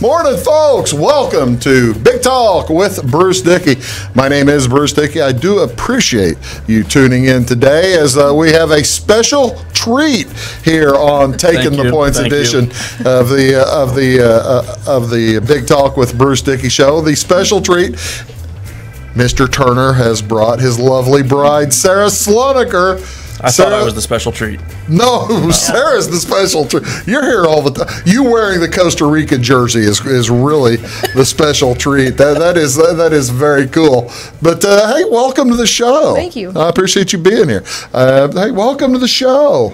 Morning, folks. Welcome to Big Talk with Bruce Dickey. My name is Bruce Dickey. I do appreciate you tuning in today as we have a special treat here on Taking the Points edition of the Big Talk with Bruce Dickey show. The special treat, Mr. Turner has brought his lovely bride, Sarah Slonaker. I thought I was the special treat. No, Sarah's the special treat. You're here all the time. You wearing the Costa Rica jersey is really the special treat. That is very cool. But hey, welcome to the show. Thank you. I appreciate you being here. Hey, welcome to the show.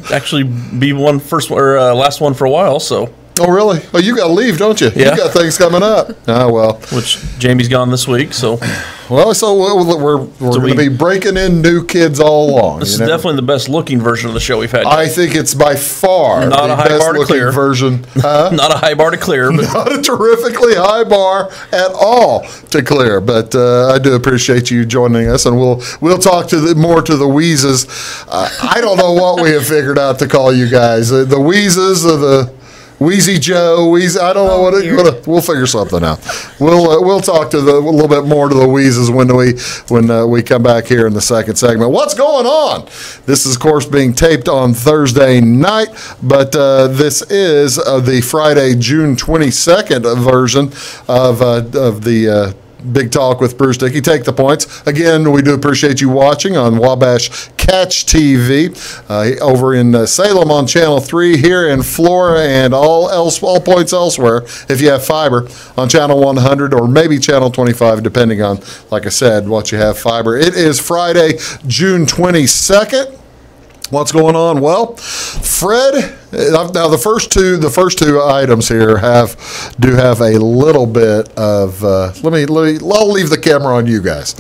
Actually, be last one for a while. So. Oh, really? Oh, you got to leave, don't you? Yeah. You got things coming up. Oh, well. Which Jamie's gone this week, so. Well, so we're going to be breaking in new kids all along. This is definitely the best looking version of the show we've had. I think it's by far not the a high best bar to looking clear version. Not a high bar to clear. But not a terrifically high bar at all to clear. But I do appreciate you joining us, and we'll talk more to the Wheezes. I don't know what we have figured out to call you guys. The Wheezes or the Wheezy Joe, Wheezy, I don't know we'll figure something out. We'll talk a little bit more to the Wheezes when we come back here in the second segment. What's going on? This is, of course, being taped on Thursday night, but this is the Friday, June 22nd version of the Big Talk with Bruce Dickey. Take the points. Again, we do appreciate you watching on Wabash Catch TV over in Salem on Channel 3, here in Flora, and all points elsewhere if you have fiber on Channel 100 or maybe Channel 25, depending on, like I said, what you have fiber. It is Friday, June 22nd. What's going on? Well, Fred. Now the first two items here do have a little bit of. I'll leave the camera on you guys.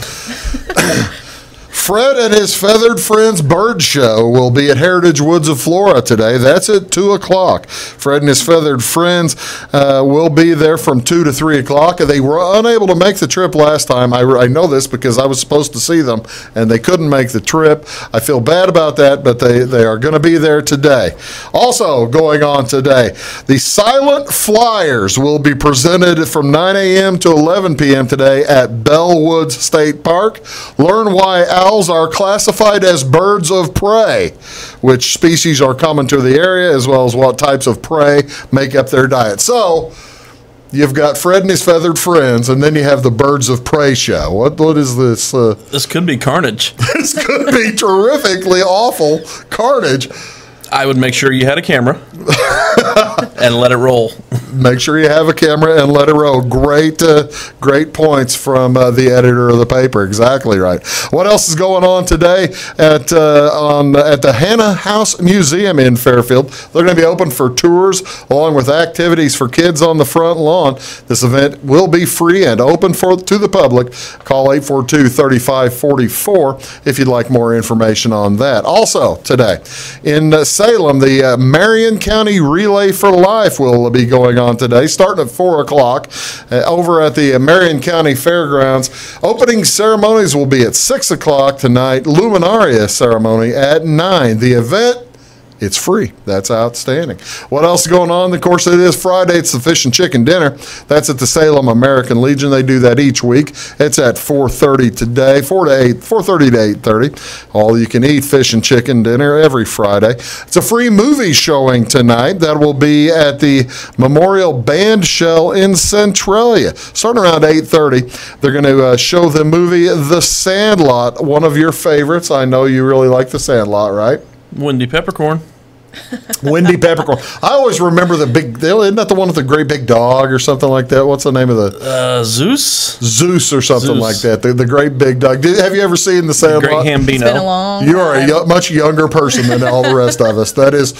Fred and his feathered friends bird show will be at Heritage Woods of Flora today. That's at 2 o'clock. Fred and his feathered friends will be there from 2 to 3 o'clock. They were unable to make the trip last time. I know this because I was supposed to see them, and they couldn't make the trip. I feel bad about that, but they are going to be there today. Also going on today, the Silent Flyers will be presented from 9 a.m. to 11 p.m. today at Bellwoods State Park. Learn why owls are classified as birds of prey, which species are common to the area, as well as what types of prey make up their diet. So you've got Fred and his feathered friends, and then you have the Birds of Prey show. What is this? This could be carnage. This could be terrifically awful carnage. I would make sure you had a camera and let it roll. Make sure you have a camera and let it roll. Great points from the editor of the paper. Exactly right. What else is going on today at the Hannah House Museum in Fairfield? They're going to be open for tours along with activities for kids on the front lawn. This event will be free and open to the public. Call 842-3544 if you'd like more information on that. Also today in Salem, the Marion County Relay for Life will be going on today, starting at 4 o'clock over at the Marion County Fairgrounds. Opening ceremonies will be at 6 o'clock tonight, Luminaria ceremony at 9. The event, it's free. That's outstanding. What else is going on? Of course, it is Friday. It's the Fish and Chicken Dinner. That's at the Salem American Legion. They do that each week. It's at 4:30 today, 4:30 to 8:30. All you can eat fish and chicken dinner every Friday. It's a free movie showing tonight. That will be at the Memorial Band Shell in Centralia. Starting around 8:30, they're going to show the movie The Sandlot, one of your favorites. I know you really like The Sandlot, right? Windy Peppercorn. Windy Peppercorn. I always remember isn't that the one with the great big dog or something like that? What's the name of the? Zeus? Zeus or something like that. The great big dog. Have you ever seen The Sandlot? Great Hambino. It's been a long You are a much younger person than all the rest of us. That is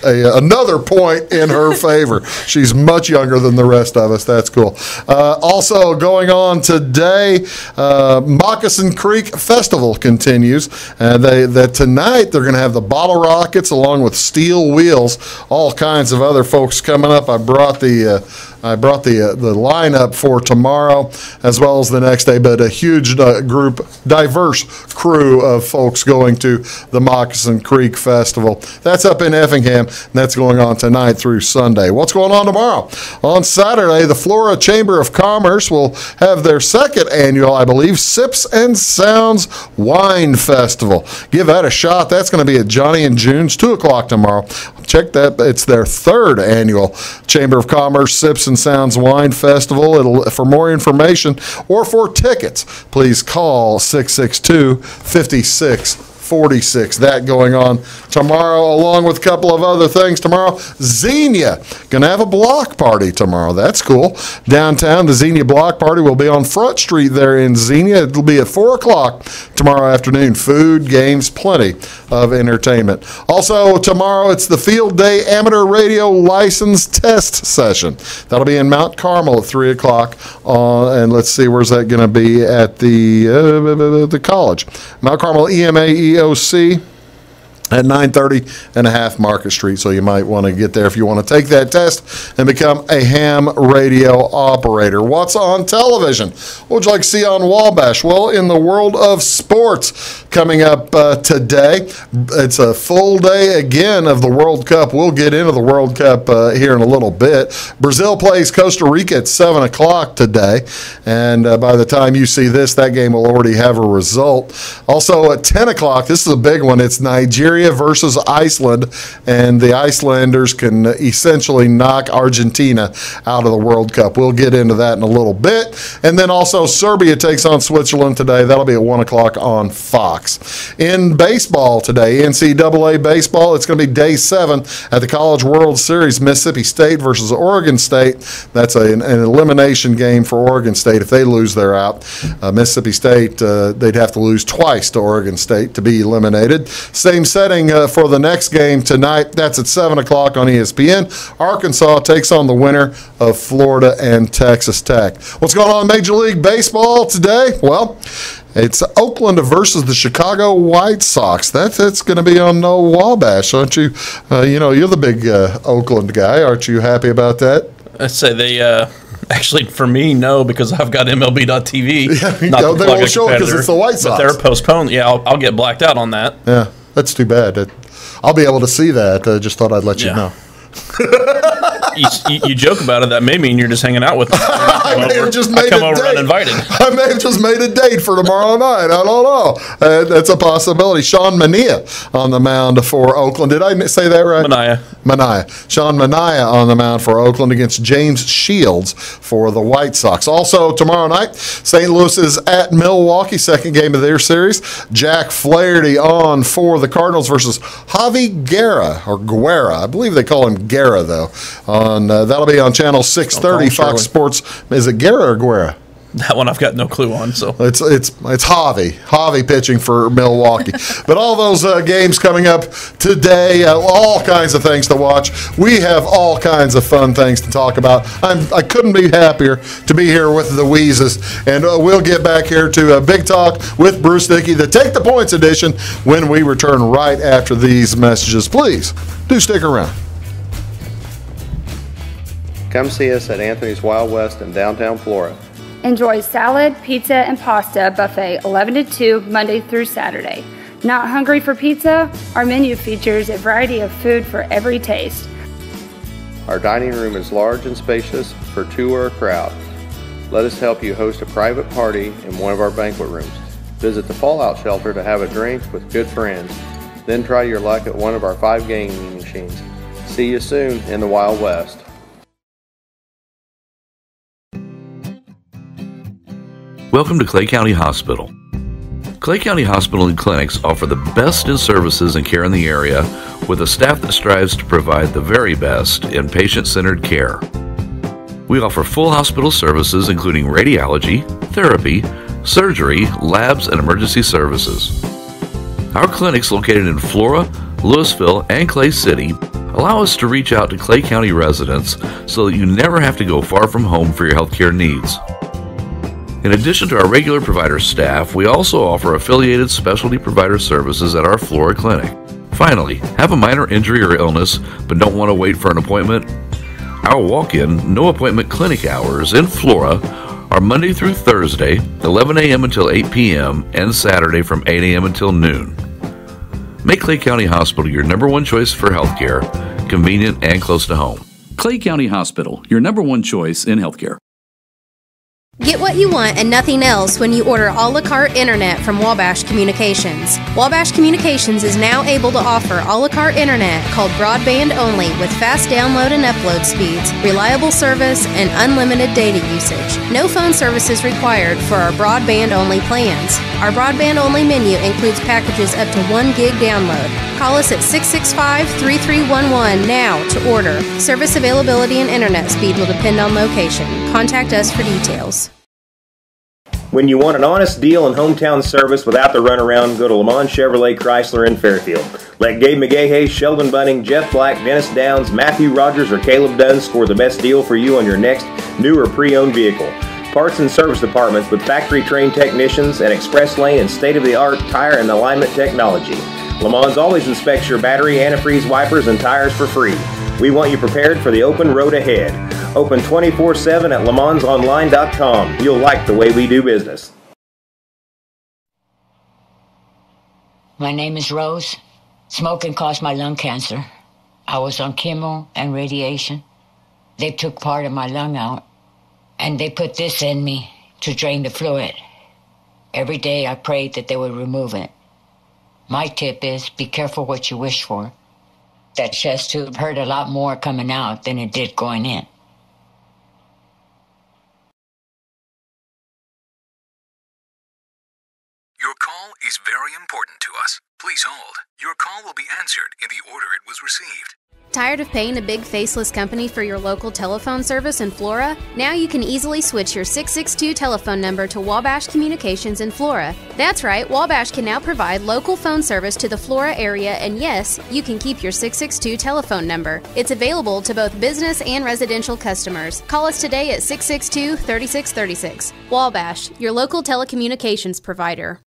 another point in her favor. She's much younger than the rest of us. That's cool. Also going on today, Moccasin Creek Festival continues. Tonight they're going to have the Bottle Rock sockets along with steel wheels. All kinds of other folks coming up. I brought the lineup for tomorrow as well as the next day, but a huge diverse crew of folks going to the Moccasin Creek Festival. That's up in Effingham, and that's going on tonight through Sunday. What's going on tomorrow? On Saturday, the Flora Chamber of Commerce will have their second annual, I believe, Sips and Sounds Wine Festival. Give that a shot. That's going to be at Johnny and June's, 2 o'clock tomorrow. Check that. It's their third annual Chamber of Commerce Sips and Sounds Wine Festival. For more information or for tickets, please call 662-5646. That going on tomorrow, along with a couple of other things tomorrow. Xenia going to have a block party tomorrow. That's cool. Downtown, the Xenia block party will be on Front Street there in Xenia. It'll be at 4 o'clock tomorrow afternoon. Food, games, plenty of entertainment. Also tomorrow, it's the Field Day Amateur Radio License Test Session. That'll be in Mount Carmel at 3 o'clock. And let's see, where's that going to be? At the college. Mount Carmel EMA EOC at 930 and a half Market Street. So you might want to get there if you want to take that test and become a ham radio operator. What's on television? What would you like to see on Wabash? Well, in the world of sports, coming up today, it's a full day again of the World Cup. We'll get into the World Cup here in a little bit. Brazil plays Costa Rica at 7 o'clock today. And by the time you see this, that game will already have a result. Also at 10 o'clock, this is a big one. It's Nigeria versus Iceland, and the Icelanders can essentially knock Argentina out of the World Cup. We'll get into that in a little bit. And then also Serbia takes on Switzerland today. That'll be at 1 o'clock on Fox. In baseball today, NCAA baseball, it's going to be day 7 at the College World Series, Mississippi State versus Oregon State. That's an elimination game for Oregon State. If they lose, they're out. Mississippi State, they'd have to lose twice to Oregon State to be eliminated. Same setting for the next game tonight. That's at 7 o'clock on ESPN. Arkansas takes on the winner of Florida and Texas Tech. What's going on in Major League Baseball today? Well, it's Oakland versus the Chicago White Sox. That's going to be on No Wabash, aren't you? You're the big Oakland guy. Aren't you happy about that? I'd say they actually, for me, no, because I've got MLB.TV. Yeah, they won't show it because it's the White Sox. But they're postponed. Yeah, I'll get blacked out on that. Yeah, that's too bad. I'll be able to see that. I just thought I'd let you know. You joke about it. That may mean you're just hanging out with me. I may have just made a date for tomorrow night. I don't know. That's a possibility. Sean Mania on the mound for Oakland. Did I say that right? Mania. Sean Mania on the mound for Oakland against James Shields for the White Sox. Also tomorrow night, St. Louis is at Milwaukee, second game of their series. Jack Flaherty on for the Cardinals versus Javi Guerra. I believe they call him Guerra, though. That'll be on channel 630 Fox Sports. Is it Guerra or Guerra? That one I've got no clue on. So it's Javi pitching for Milwaukee. But all those games coming up today, all kinds of things to watch. We have all kinds of fun things to talk about. I couldn't be happier to be here with the Wheezes, and we'll get back here to Big Talk with Bruce Dickey, the Take the Points edition, when we return right after these messages. Please do stick around. Come see us at Anthony's Wild West in downtown Flora. Enjoy salad, pizza, and pasta buffet 11 to 2 Monday through Saturday. Not hungry for pizza? Our menu features a variety of food for every taste. Our dining room is large and spacious for 2 or a crowd. Let us help you host a private party in one of our banquet rooms. Visit the Fallout Shelter to have a drink with good friends. Then try your luck at one of our 5 gaming machines. See you soon in the Wild West. Welcome to Clay County Hospital. Clay County Hospital and Clinics offer the best in services and care in the area with a staff that strives to provide the very best in patient-centered care. We offer full hospital services including radiology, therapy, surgery, labs, and emergency services. Our clinics located in Flora, Louisville, and Clay City allow us to reach out to Clay County residents so that you never have to go far from home for your healthcare needs. In addition to our regular provider staff, we also offer affiliated specialty provider services at our Flora clinic. Finally, have a minor injury or illness but don't want to wait for an appointment? Our walk-in, no-appointment clinic hours in Flora are Monday through Thursday, 11 a.m. until 8 p.m., and Saturday from 8 a.m. until noon. Make Clay County Hospital your number one choice for healthcare, convenient and close to home. Clay County Hospital, your number one choice in healthcare. Get what you want and nothing else when you order a la carte internet from Wabash Communications. Wabash Communications is now able to offer a la carte internet called broadband only with fast download and upload speeds, reliable service, and unlimited data usage. No phone service is required for our broadband only plans. Our broadband only menu includes packages up to 1 gig download. Call us at 665-3311 now to order. Service availability and internet speed will depend on location. Contact us for details. When you want an honest deal and hometown service without the runaround, go to Lamont Chevrolet Chrysler in Fairfield. Let Gabe McGahey, Sheldon Bunning, Jeff Black, Dennis Downs, Matthew Rogers, or Caleb Dunn score the best deal for you on your next new or pre-owned vehicle. Parts and service departments with factory-trained technicians and express lane and state-of-the-art tire and alignment technology. Lamont always inspects your battery, antifreeze, wipers, and tires for free. We want you prepared for the open road ahead. Open 24/7 at LeMansOnline.com. You'll like the way we do business. My name is Rose. Smoking caused my lung cancer. I was on chemo and radiation. They took part of my lung out, and they put this in me to drain the fluid. Every day I prayed that they would remove it. My tip is be careful what you wish for. That chest tube hurt a lot more coming out than it did going in. Your call is very important to us. Please hold. Your call will be answered in the order it was received. Tired of paying a big faceless company for your local telephone service in Flora? Now you can easily switch your 662 telephone number to Wabash Communications in Flora. That's right, Wabash can now provide local phone service to the Flora area, and yes, you can keep your 662 telephone number. It's available to both business and residential customers. Call us today at 662-3636. Wabash, your local telecommunications provider.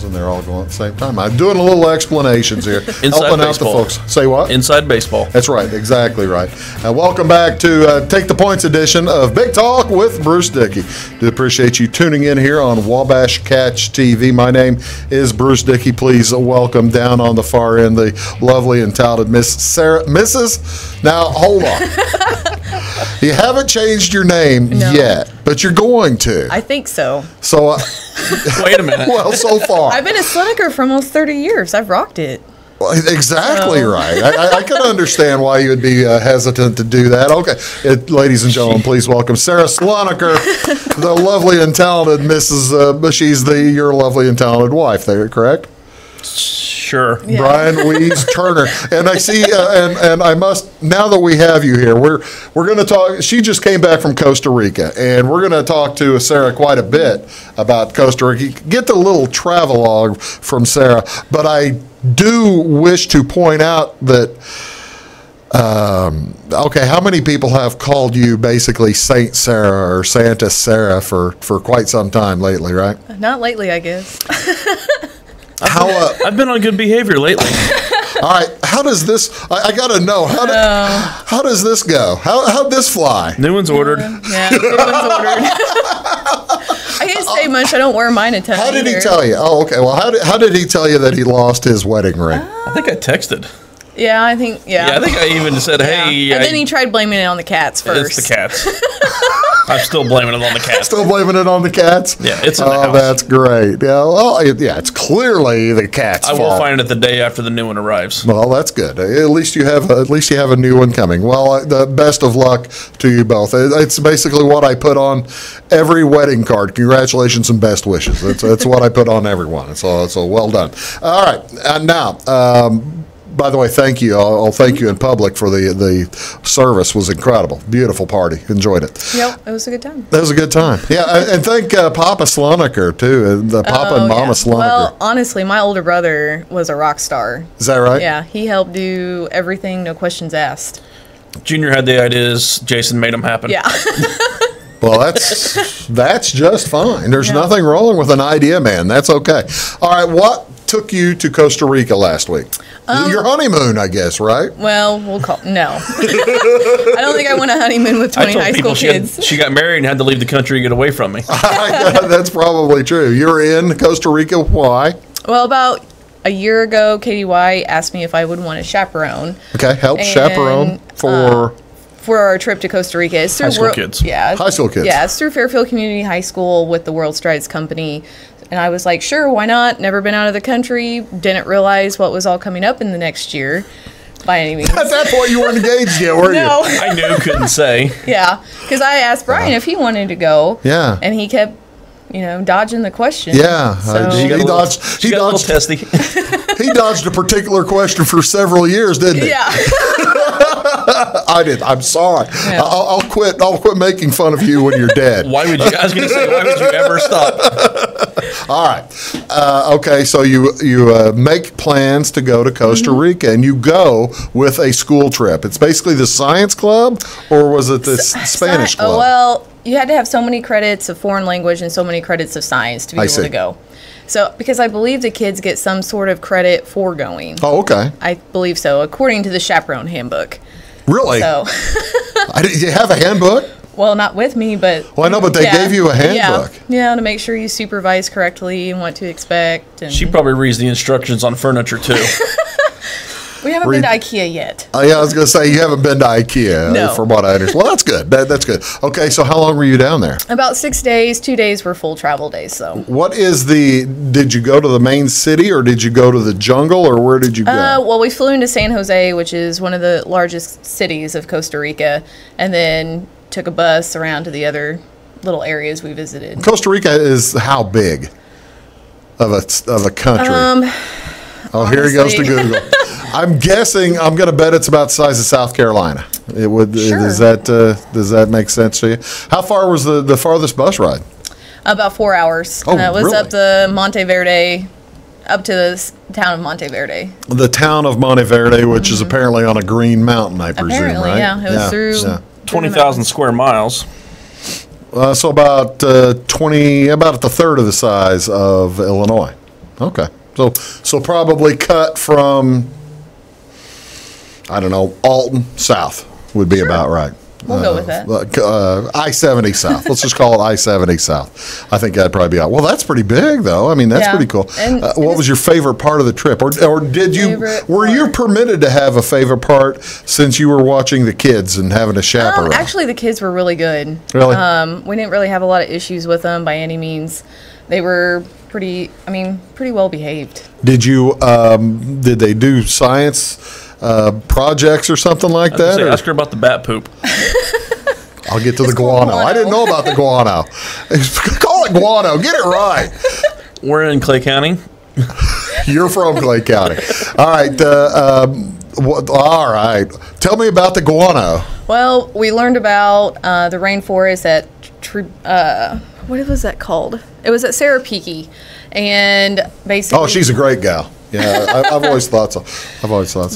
And they're all going at the same time. I'm doing a little explanations here, helping baseball. out the folks. Say what? Inside baseball. That's right, exactly right. Welcome back to Take the Points edition of Big Talk with Bruce Dickey. Do appreciate you tuning in here on Wabash Catch TV. My name is Bruce Dickey. Please welcome down on the far end the lovely and talented Miss Sarah. Mrs. Now, hold on. You haven't changed your name yet, but you're going to. I think so. So, wait a minute. Well, so far. I've been a Slineker for almost 30 years. I've rocked it. Well, exactly right. I can understand why you would be hesitant to do that. Okay. Ladies and gentlemen, please welcome Sarah Sloniker, the lovely and talented Mrs. She's your lovely and talented wife there, correct? Sure. Yeah. Brian Wees Turner. And I see, and I must, now that we have you here, we're going to talk. She just came back from Costa Rica, and we're going to talk to Sarah quite a bit about Costa Rica. Get the little travelogue from Sarah, but I do wish to point out that, okay, how many people have called you basically Saint Sarah or Santa Sarah for quite some time lately, right? Not lately, I guess. I've been on good behavior lately. All right, how does this? I got to know how does this go? How'd this fly? New one's ordered. Yeah, new one's ordered. I can't say much. I don't wear mine a ton. How did he tell you? Oh, okay. Well, how did he tell you that he lost his wedding ring? I think I texted. Yeah, I think. Yeah, I think I even said, "Hey." And then he tried blaming it on the cats first. It's the cats. I'm still blaming it on the cats. Still blaming it on the cats? Yeah, it's in the house. That's great. Yeah, well, it's clearly the cat's fault. I will find it the day after the new one arrives. Well, that's good. At least you have a new one coming. Well, the best of luck to you both. It's basically what I put on every wedding card. Congratulations and best wishes. That's what I put on everyone. So well done. All right, and now. By the way, thank you. I'll thank you in public for the service. Was incredible. Beautiful party. Enjoyed it. Yep, it was a good time. That was a good time. Yeah, and thank Papa Sloniker, too. The Papa and Mama Sloniker. Well, honestly, my older brother was a rock star. Is that right? Yeah, he helped do everything, no questions asked. Junior had the ideas. Jason made them happen. Yeah. Well, that's just fine. There's nothing wrong with an idea, man. That's okay. All right, what took you to Costa Rica last week? Your honeymoon, I guess, right? Well, we'll call no. I don't think I went on a honeymoon with 20 high school kids. She got married and had to leave the country to get away from me. That's probably true. You're in Costa Rica. Why? Well, about a year ago, KDY asked me if I would want to chaperone. Okay, help chaperone for our trip to Costa Rica. It's through high school kids. Yeah. High school kids. Yeah, it's through Fairfield Community High School with the World Strides Company. And I was like, sure, why not? Never been out of the country. Didn't realize what was all coming up in the next year by any means. At that point, you weren't engaged yet, were you? No. I knew, couldn't say. Yeah, because I asked Brian if he wanted to go. Yeah. And he kept, dodging the question. Yeah. So. He dodged. He got a little dodged. testy. He dodged a particular question for several years, didn't he? Yeah. I did. I'm sorry. Yeah. I'll quit. I'll quit making fun of you when you're dead. Why would you? I was going to say, why would you ever stop? All right. Okay. So you make plans to go to Costa Rica, and you go with a school trip. It's basically the science club, or was it the Spanish club? Well, you had to have so many credits of foreign language and so many credits of science to be able to go. So, because I believe the kids get some sort of credit for going. Oh, okay. I believe so, according to the chaperone handbook. Really? So, did you have a handbook? well, not with me, but. Well, I know, but they gave you a handbook. Yeah, to make sure you supervise correctly and what to expect. And She probably reads the instructions on furniture, too. we haven't been to IKEA yet. Yeah, I was going to say, you haven't been to IKEA, No. from what I understand. Well, that's good. That's good. Okay, so how long were you down there? About 6 days. 2 days were full travel days, so. Did you go to the main city, or did you go to the jungle, or where did you go? Well, we flew into San Jose, which is one of the largest cities of Costa Rica, and then took a bus around to the other little areas we visited. Costa Rica is how big of a country? Here he goes to Google. I'm guessing. I'm going to bet it's about the size of South Carolina. It would. Sure. Does that make sense to you? How far was the farthest bus ride? About 4 hours. Oh, It was really? up to Monteverde, up to the town of Monteverde. The town of Monteverde, which is apparently on a green mountain, I presume, Apparently, right? yeah. It was through 20,000 square miles. So about about a third of the size of Illinois. Okay. So probably cut from, I don't know, Alton south would be about right. We'll go with that. I-70 south. Let's just call it I-70 south. I think that'd probably be out. Well, that's pretty big, though. I mean, that's pretty cool. And what was your favorite part of the trip? Or did you, were you permitted to have a favorite part since you were watching the kids and having a chaperone? Actually, the kids were really good. Really? We didn't really have a lot of issues with them by any means. They were pretty well behaved. Did they do science projects or something like that? Or? Ask her about the bat poop. I'll get to the guano. I didn't know about the guano. Call it guano. Get it right. We're in Clay County. You're from Clay County. All right. All right. Tell me about the guano. Well, we learned about the rainforest at what was that called? It was at Sarapeaky, and basically. Oh, she's a great gal. Yeah, I've always thought so.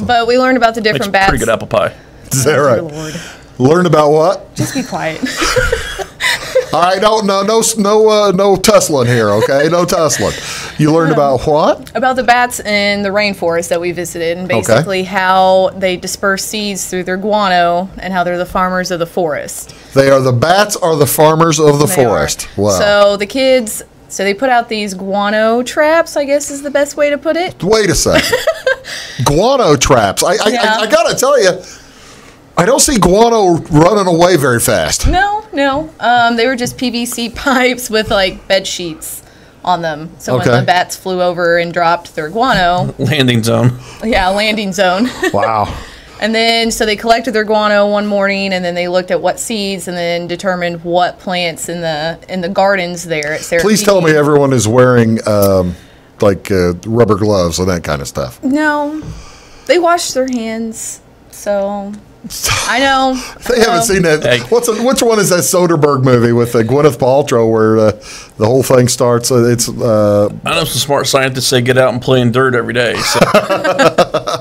But we learned about the different bats. Pretty good apple pie. Is that right? Lord. Learn about what? Just be quiet. All right, no tussling here, okay? No tussling. You learned about what? About the bats in the rainforest that we visited, and basically how they disperse seeds through their guano, and how they're the farmers of the forest. The bats are the farmers of the forest. Wow. So the kids. So they put out these guano traps, I guess is the best way to put it. Wait a second. Guano traps. I got to tell you, I don't see guano running away very fast. No. They were just PVC pipes with like bed sheets on them. So when the bats flew over and dropped their guano. Landing zone. Yeah, landing zone. Wow. And then, so they collected their guano one morning, and then they looked at what seeds, and then determined what plants in the gardens there at Sarapeaky. Please tell me everyone is wearing rubber gloves and that kind of stuff. No, they washed their hands, so I know. They haven't seen that. Hey. Which one is that Soderbergh movie with Gwyneth Paltrow where the whole thing starts? It's I know some smart scientists say get out and play in dirt every day. So.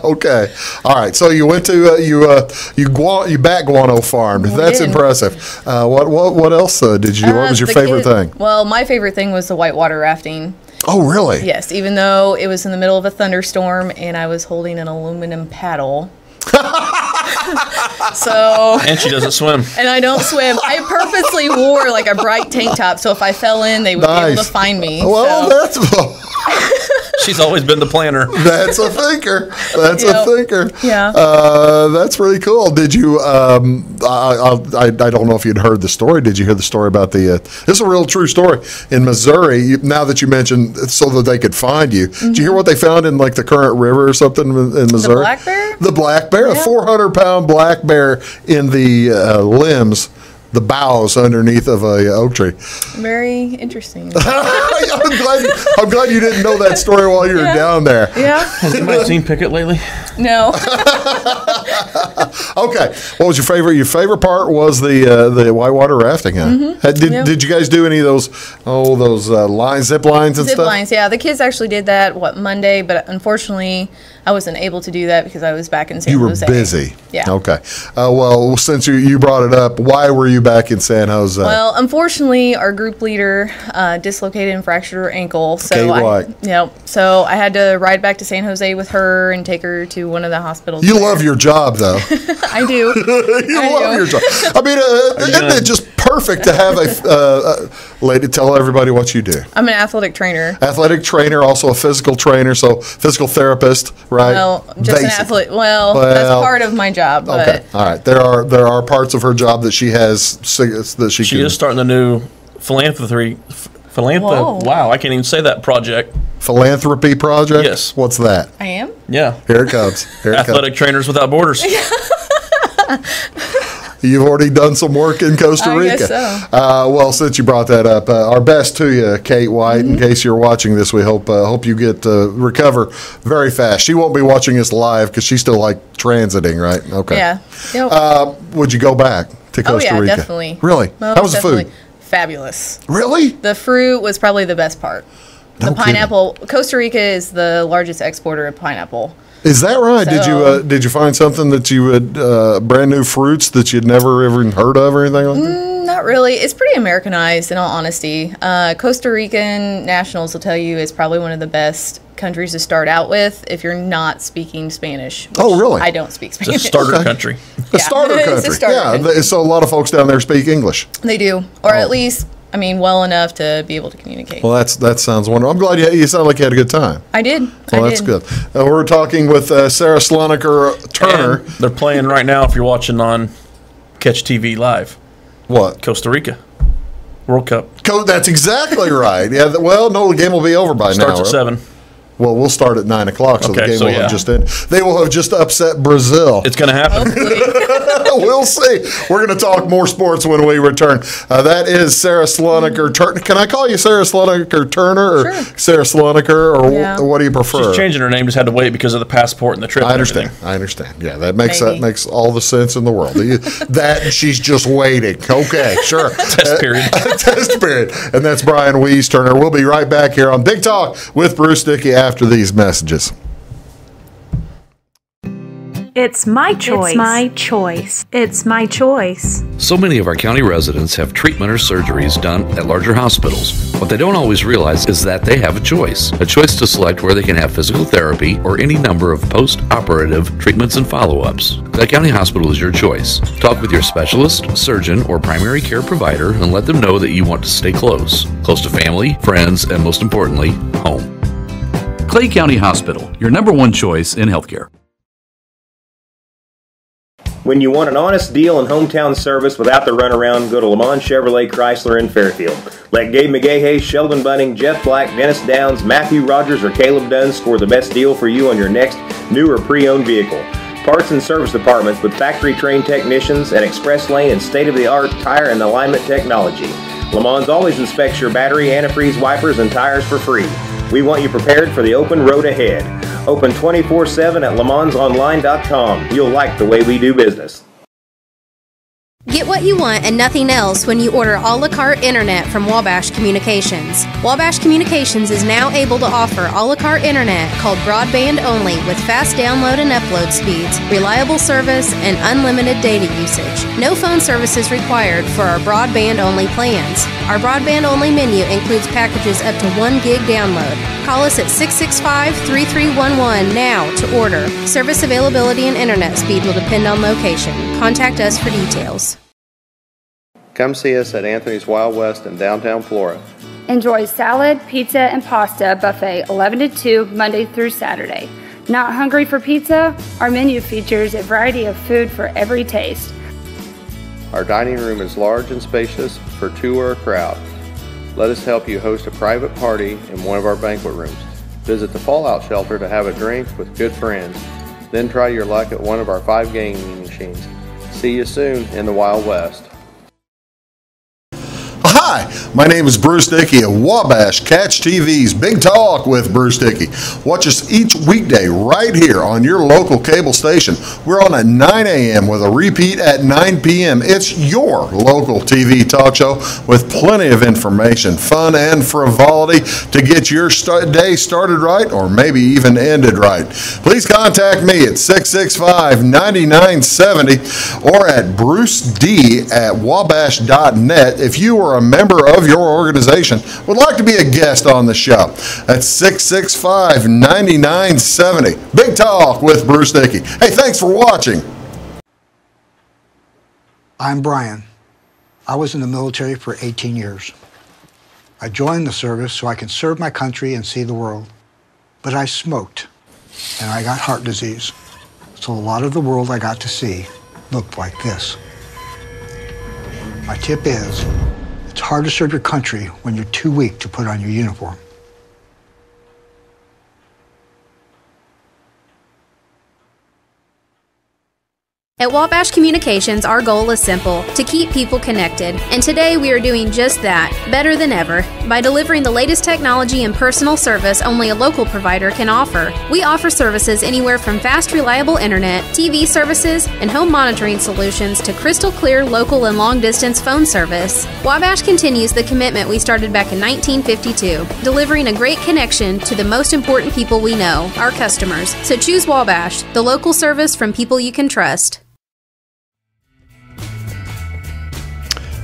okay. All right. So you went to you back guano farmed. That's did. impressive. What else did you? What was your favorite thing? Well, my favorite thing was the whitewater rafting. Oh, really? Yes, even though it was in the middle of a thunderstorm and I was holding an aluminum paddle. So And she doesn't swim. and I don't swim. I purposely wore like a bright tank top so if I fell in, they would be able to find me. Well, so. that's She's always been the planner. that's a thinker. That's a thinker. Yeah. That's pretty cool. Did you? I don't know if you'd heard the story. Did you hear the story about the? This is a real true story in Missouri. Now that you mentioned, so that they could find you. Did you hear what they found in like the Current River or something in Missouri? The black bear? The black bear, a 400-pound black bear in the limbs, the boughs underneath of a oak tree. Very interesting. I'm glad you didn't know that story while you were down there. Yeah. Has anybody seen Pickett lately? No. Okay. What was your favorite? Your favorite part was the whitewater rafting, huh? Mm-hmm. Did you guys do any of those zip lines and Zip stuff? lines, yeah. The kids actually did that, Monday, but unfortunately, I wasn't able to do that because I was back in San Jose. You were busy. Yeah. Okay. Well, since you brought it up, why were you back in San Jose? Well, unfortunately, our group leader dislocated and fractured her ankle. So Kate White. So I had to ride back to San Jose with her and take her to one of the hospitals. You there. love your job, though. I do. You love your job. I mean, isn't it just perfect to have a lady tell everybody what you do? I'm an athletic trainer. Athletic trainer, also a physical trainer, so physical therapist, right? Well, just an athlete. Well, that's part of my job. Okay, But all right. There are parts of her job that she has that she She can. is starting a new philanthropy. Whoa. Wow, I can't even say that project. Philanthropy project? Yes. What's that? I am. Yeah. Here it comes. Here it Athletic Trainers Without Borders. You've already done some work in Costa I Rica. guess so. Well, since you brought that up, our best to you, Kate White. In case you're watching this, we hope you get recover very fast. She won't be watching us live because she's still like transiting, right? Okay. Yeah. Yep. Would you go back to Costa Rica? Definitely. Really? Most How was the definitely. food? Fabulous. Really? The fruit was probably the best part. No The pineapple. Costa Rica is the largest exporter of pineapple. Is that right? So- Did you find something that you would brand new fruits that you'd never even heard of or anything like that? Not really. It's pretty Americanized, in all honesty. Costa Rican nationals will tell you it's probably one of the best countries to start out with if you're not speaking Spanish. Oh, really? I don't speak It's a Spanish. starter country. A starter It's a country. starter yeah. country. So a lot of folks down there speak English. They do, or at least, well enough to be able to communicate. Well, that sounds wonderful. I'm glad you sound like you had a good time. I did. Well, I that's did. good. We're talking with Sarah Slonaker Turner. And they're playing right now if you're watching on Catch TV Live. What? Costa Rica. World Cup. That's exactly right. Yeah. Well, no, the game will be over by now. Starts at 7. Well, we'll start at 9 o'clock, so the Okay, game so will have just ended. They will have just upset Brazil. It's going to happen. We'll see. We're going to talk more sports when we return. That is Sarah Slonaker Turner. Can I call you Sarah Slonaker Turner or Sure. Sarah Slonaker, or Yeah. what do you prefer? She's changing her name. Just had to wait because of the passport and the trip. I and understand. everything. I understand. Yeah, that makes Maybe. all the sense in the world. That and she's just waiting. Okay, sure. Test period. Test period. And that's Brian Weiss Turner. We'll be right back here on Big Talk with Bruce Dickey after these messages. It's my choice. It's my choice. It's my choice. So many of our county residents have treatment or surgeries done at larger hospitals. What they don't always realize is that they have a choice to select where they can have physical therapy or any number of post-operative treatments and follow-ups. Clay County Hospital is your choice. Talk with your specialist, surgeon, or primary care provider and let them know that you want to stay close to family, friends, and most importantly, home. Clay County Hospital, your number one choice in healthcare. When you want an honest deal and hometown service without the runaround, go to Lamont Chevrolet Chrysler in Fairfield. Let Gabe McGahey, Sheldon Bunning, Jeff Black, Dennis Downs, Matthew Rogers, or Caleb Dunn score the best deal for you on your next new or pre-owned vehicle. Parts and service departments with factory-trained technicians, an express lane, and state-of-the-art tire and alignment technology. Lamont always inspects your battery, antifreeze, wipers, and tires for free. We want you prepared for the open road ahead. Open 24/7 at LeMansOnline.com. You'll like the way we do business. Get what you want and nothing else when you order a la carte internet from Wabash Communications. Wabash Communications is now able to offer a la carte internet called broadband only with fast download and upload speeds, reliable service, and unlimited data usage. No phone services required for our broadband only plans. Our broadband only menu includes packages up to 1 gig download. Call us at 665-3311 now to order. Service availability and internet speed will depend on location. Contact us for details. Come see us at Anthony's Wild West in downtown Flora. Enjoy salad, pizza, and pasta buffet 11 to 2 Monday through Saturday. Not hungry for pizza? Our menu features a variety of food for every taste. Our dining room is large and spacious for two or a crowd. Let us help you host a private party in one of our banquet rooms. Visit the Fallout Shelter to have a drink with good friends. Then try your luck at one of our 5 gaming machines. See you soon in the Wild West. Hi, my name is Bruce Dickey of Wabash Catch TV's Big Talk with Bruce Dickey. Watch us each weekday right here on your local cable station. We're on at 9 a.m. with a repeat at 9 p.m. It's your local TV talk show with plenty of information, fun, and frivolity to get your day started right or maybe even ended right. Please contact me at 665-9970 or at bruced@wabash.net if you are a member of your organization would like to be a guest on the show. That's 665-9970. Big Talk with Bruce Dickey. Hey, thanks for watching. I'm Brian. I was in the military for 18 years. I joined the service so I can serve my country and see the world. But I smoked, and I got heart disease. So a lot of the world I got to see looked like this. My tip is, it's hard to serve your country when you're too weak to put on your uniform. At Wabash Communications, our goal is simple, to keep people connected. And today we are doing just that, better than ever, by delivering the latest technology and personal service only a local provider can offer. We offer services anywhere from fast, reliable internet, TV services, and home monitoring solutions to crystal clear local and long-distance phone service. Wabash continues the commitment we started back in 1952, delivering a great connection to the most important people we know, our customers. So choose Wabash, the local service from people you can trust.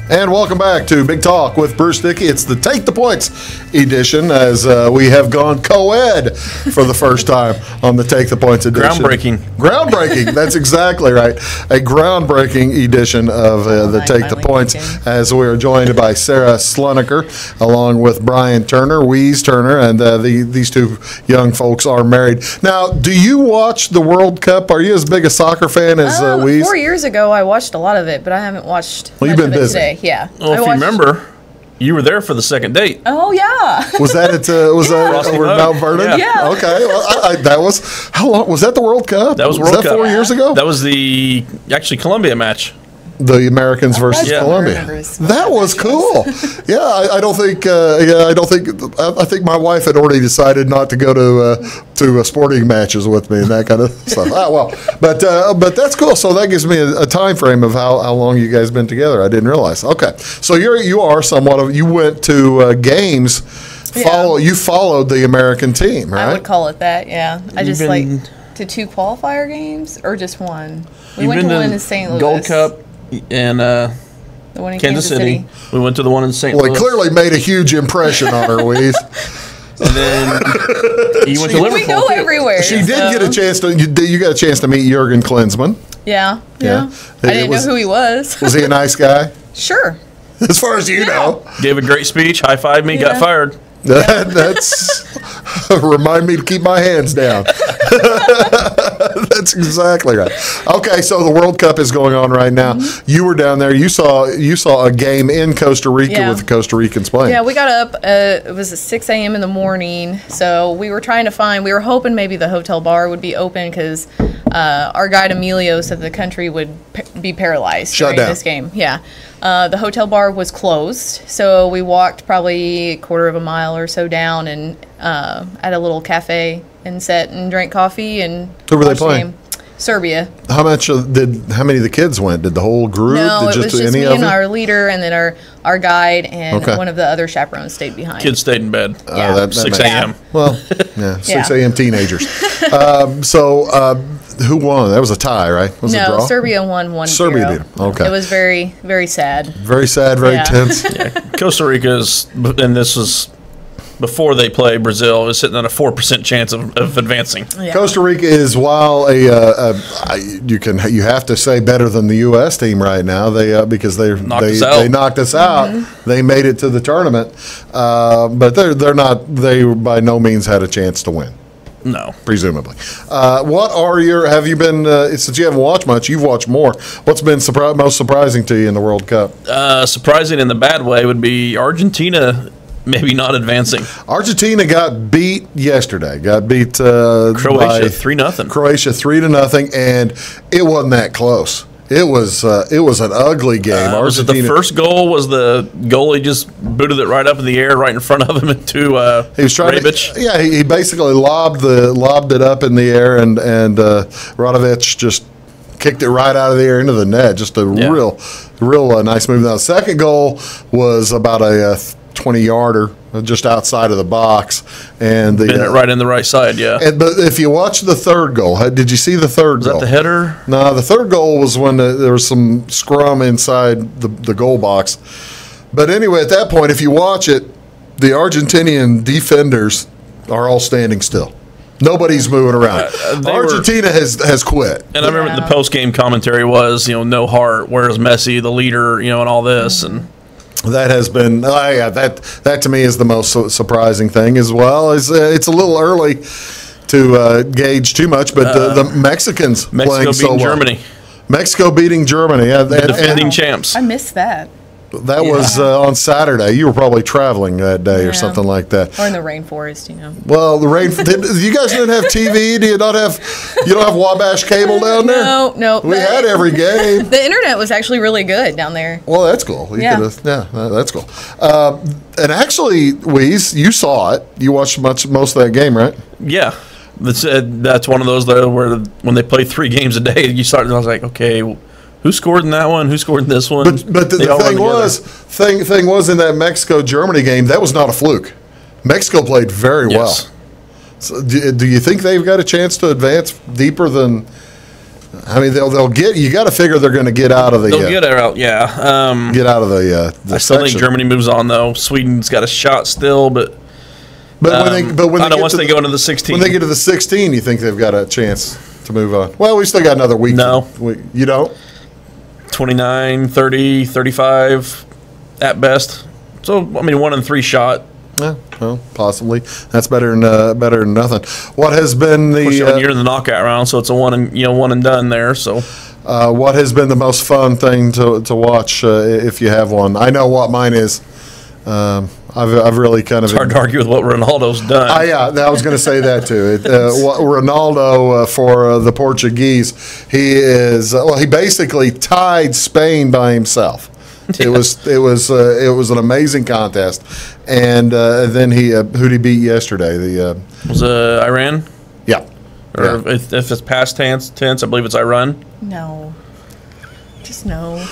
And welcome back to Big Talk with Bruce Dickey. It's the Take the Points edition as we have gone co-ed for the first time on the Take the Points edition. Groundbreaking. That's exactly right. A groundbreaking edition of the Take the Points as we are joined by Sarah Sluniker along with Brian Turner, Weeze Turner, and these two young folks are married. Now, do you watch the World Cup? Are you as big a soccer fan as Weeze? 4 years ago, I watched a lot of it, but I haven't watched much you've been of it busy. today. Yeah. Well, if you remember, you were there for the second date. Oh, yeah. Was that at over Mount Vernon? Yeah. Okay. Well, that was how long was that? The World Cup? That was World Cup. 4 years ago. That was the Columbia match. The Americans versus Colombia. That was cool. I think my wife had already decided not to go to sporting matches with me and that kind of stuff. But that's cool. So that gives me a time frame of how long you guys been together. I didn't realize. Okay, so you are somewhat of you went to games. You followed the American team, right? I would call it that. Yeah, I just to 2 qualifier games or just one. We went to one in St. Louis. Gold Cup. And the one in Kansas City. We went to the one in St. Louis. Well, it clearly made a huge impression on her, Weeze. And then you went to Liverpool. We go everywhere. She did get a chance to. You got a chance to meet Jurgen Klinsmann. Yeah. I didn't know who he was. Was he a nice guy? Sure. As far as you know. Gave a great speech. High-fived me. Got fired. That's remind me to keep my hands down. That's exactly right. Okay, so the World Cup is going on right now. Mm-hmm. You were down there. You saw a game in Costa Rica with the Costa Ricans playing. Yeah, we got up. It was at 6 a.m. in the morning. So we were trying to find. We were hoping maybe the hotel bar would be open because our guide Emilio said the country would be paralyzed during this game. Yeah. The hotel bar was closed, so we walked probably a quarter of a mile or so down and at a little cafe and sat and drank coffee and who were they playing? Serbia. How many of the kids went? Did the whole group? No, Did it was just me and our leader, and then our guide, and one of the other chaperones stayed behind. Kids stayed in bed. Yeah. 6 a.m. Well, yeah, 6 a.m. teenagers. Who won? That was a tie, right? Was it a draw? Serbia won 1-0. Serbia did. Okay. It was very, very sad. Very sad, very tense. Costa Rica's, and this was before they play Brazil, is sitting at a 4% chance of advancing. Yeah. Costa Rica is, while you have to say better than the U.S. team right now, because they knocked us out. Mm-hmm. They made it to the tournament, but they're not. They by no means had a chance to win. No, presumably. Have you been since you haven't watched much? You've watched more. What's been most surprising to you in the World Cup? Surprising in the bad way would be Argentina. Maybe not advancing. Argentina got beat yesterday. Got beat Croatia 3-0. Croatia 3-0, and it wasn't that close. It was an ugly game. Was it the first goal? Was the goalie just booted it right up in the air, right in front of him into he was trying Rebic? He basically lobbed it up in the air, and Radovic just kicked it right out of the air into the net. Just a real nice move. Now the second goal was about a 20-yarder just outside of the box, and been it right in the right side. Yeah. But if you watch the third goal, did you see the third goal? Was that the header? No, the third goal was when there was some scrum inside the goal box. But anyway, at that point, if you watch it, the Argentinian defenders are all standing still. Nobody's moving around. Argentina has quit. And I remember the post-game commentary was, no heart. Where's Messi, the leader, and all this, and. That has been that to me is the most surprising thing as well. It's a little early to gauge too much, but the Mexicans playing so well. Germany. Mexico beating Germany, defending champs. I missed that. That was on Saturday. You were probably traveling that day or something like that. Or in the rainforest, Well, the rain. You guys didn't have TV? You don't have Wabash cable down there? No. We had every game. The internet was actually really good down there. Well, that's cool. That's cool. And actually, Weeze, you saw it. You watched most of that game, right? Yeah. That's one of those though where when they play 3 games a day, I was like, okay. Who scored in that one? Who scored in this one? But the thing was in that Mexico-Germany game, that was not a fluke. Mexico played very well. So do you think they've got a chance to advance deeper than? I mean, they'll get. You got to figure they're going to get out of the. They'll get out, yeah. Get out of the. I still think Germany moves on though. Sweden's got a shot still, but. Once they go into the 16, when they get to the 16, you think they've got a chance to move on. Well, we still got another week. No, you don't. 29, 30, 35 at best. So, 1 in 3 shot. Yeah, well, possibly. That's better than nothing. What has been the? You're in the knockout round, so it's a one and done there. So, what has been the most fun thing to watch if you have one? I know what mine is. I've really kind of. It's hard to argue with what Ronaldo's done. I was going to say that too. Ronaldo for the Portuguese, he basically tied Spain by himself. It was an amazing contest, and then who'd he beat yesterday? Was Iran? Yeah. Or if it's past tense, I believe it's Iran. No, just no.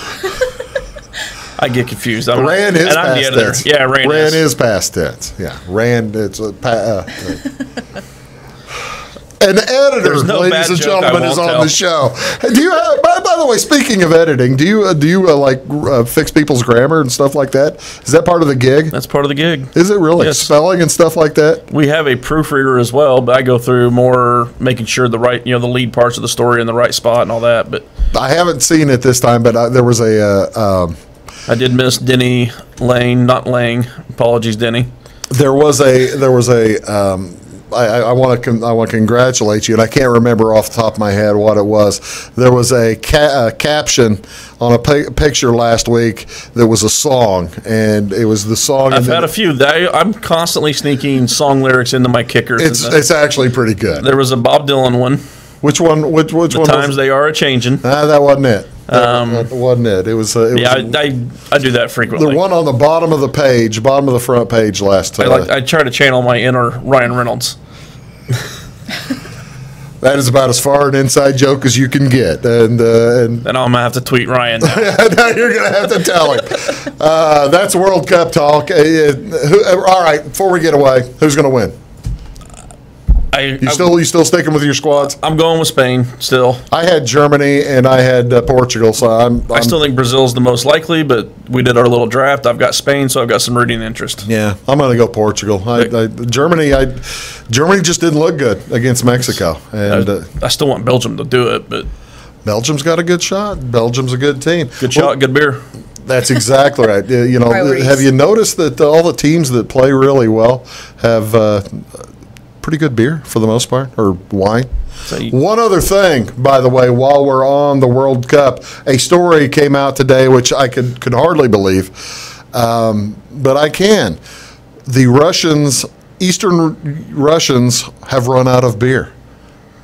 I get confused. Ran is past tense. Yeah, Ran is past tense. Yeah, Ran. It's an editor, ladies and gentlemen, is on the show. Do you? By the way, speaking of editing, do you fix people's grammar and stuff like that? Is that part of the gig? That's part of the gig. Is it really? Yes. Spelling and stuff like that? We have a proofreader as well, but I go through more making sure the right, the lead parts of the story in the right spot and all that. But I haven't seen it this time, but there was a. I did miss Denny Lane, not Lang. Apologies, Denny. There was a. I want to congratulate you, and I can't remember off the top of my head what it was. There was a caption on a picture last week that was a song, and it was the song. I've had a few. I'm constantly sneaking song lyrics into my kickers. It's actually pretty good. There was a Bob Dylan one. Which one? Which one? Times they are a changing. That wasn't it. That wasn't it. It was. I do that frequently. The one on the bottom of the front page last time. I try to channel my inner Ryan Reynolds. That is about as far an inside joke as you can get. And then I'm going to have to tweet Ryan now. Now you're going to have to tell him. That's World Cup talk. All right, before we get away, who's going to win? You still sticking with your squads? I'm going with Spain still. I had Germany and I had Portugal, so I still think Brazil's the most likely, but we did our little draft. I've got Spain, so I've got some rooting interest. Yeah, I'm going to go Portugal. Germany just didn't look good against Mexico, and I still want Belgium to do it, but Belgium's got a good shot. Belgium's a good team. Good shot, good beer. That's exactly right. Have you noticed that all the teams that play really well have pretty good beer for the most part, or wine? One other thing, by the way, while we're on the World Cup, a story came out today which I could hardly believe, but I can. The Eastern Russians have run out of beer.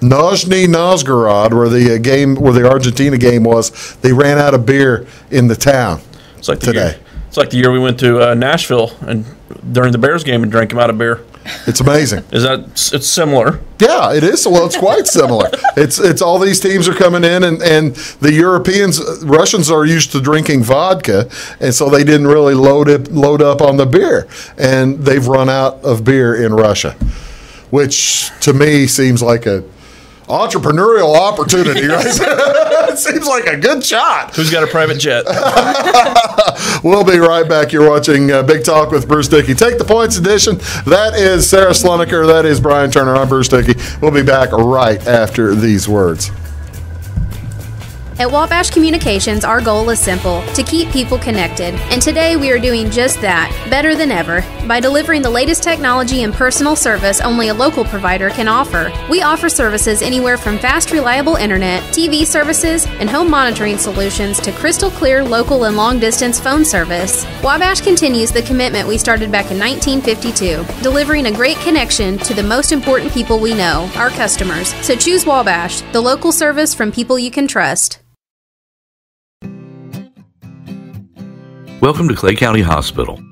Nizhny Novgorod, where the Argentina game was, they ran out of beer in the town. It's like it's like the year we went to Nashville and during the Bears game and drank them out of beer. It's amazing. It's similar? Yeah, it is. Well, it's quite similar. It's all these teams are coming in, and the Russians are used to drinking vodka, and so they didn't really load up on the beer, and they've run out of beer in Russia, which to me seems like a entrepreneurial opportunity, right? It seems like a good shot. Who's got a private jet? We'll be right back. You're watching Big Talk with Bruce Dickey. Take the Points edition. That is Sarah Sluneker. That is Brian Turner. I'm Bruce Dickey. We'll be back right after these words. At Wabash Communications, our goal is simple: to keep people connected. And today we are doing just that, better than ever, by delivering the latest technology and personal service only a local provider can offer. We offer services anywhere from fast, reliable internet, TV services, and home monitoring solutions to crystal clear local and long-distance phone service. Wabash continues the commitment we started back in 1952, delivering a great connection to the most important people we know, our customers. So choose Wabash, the local service from people you can trust. Welcome to Clay County Hospital.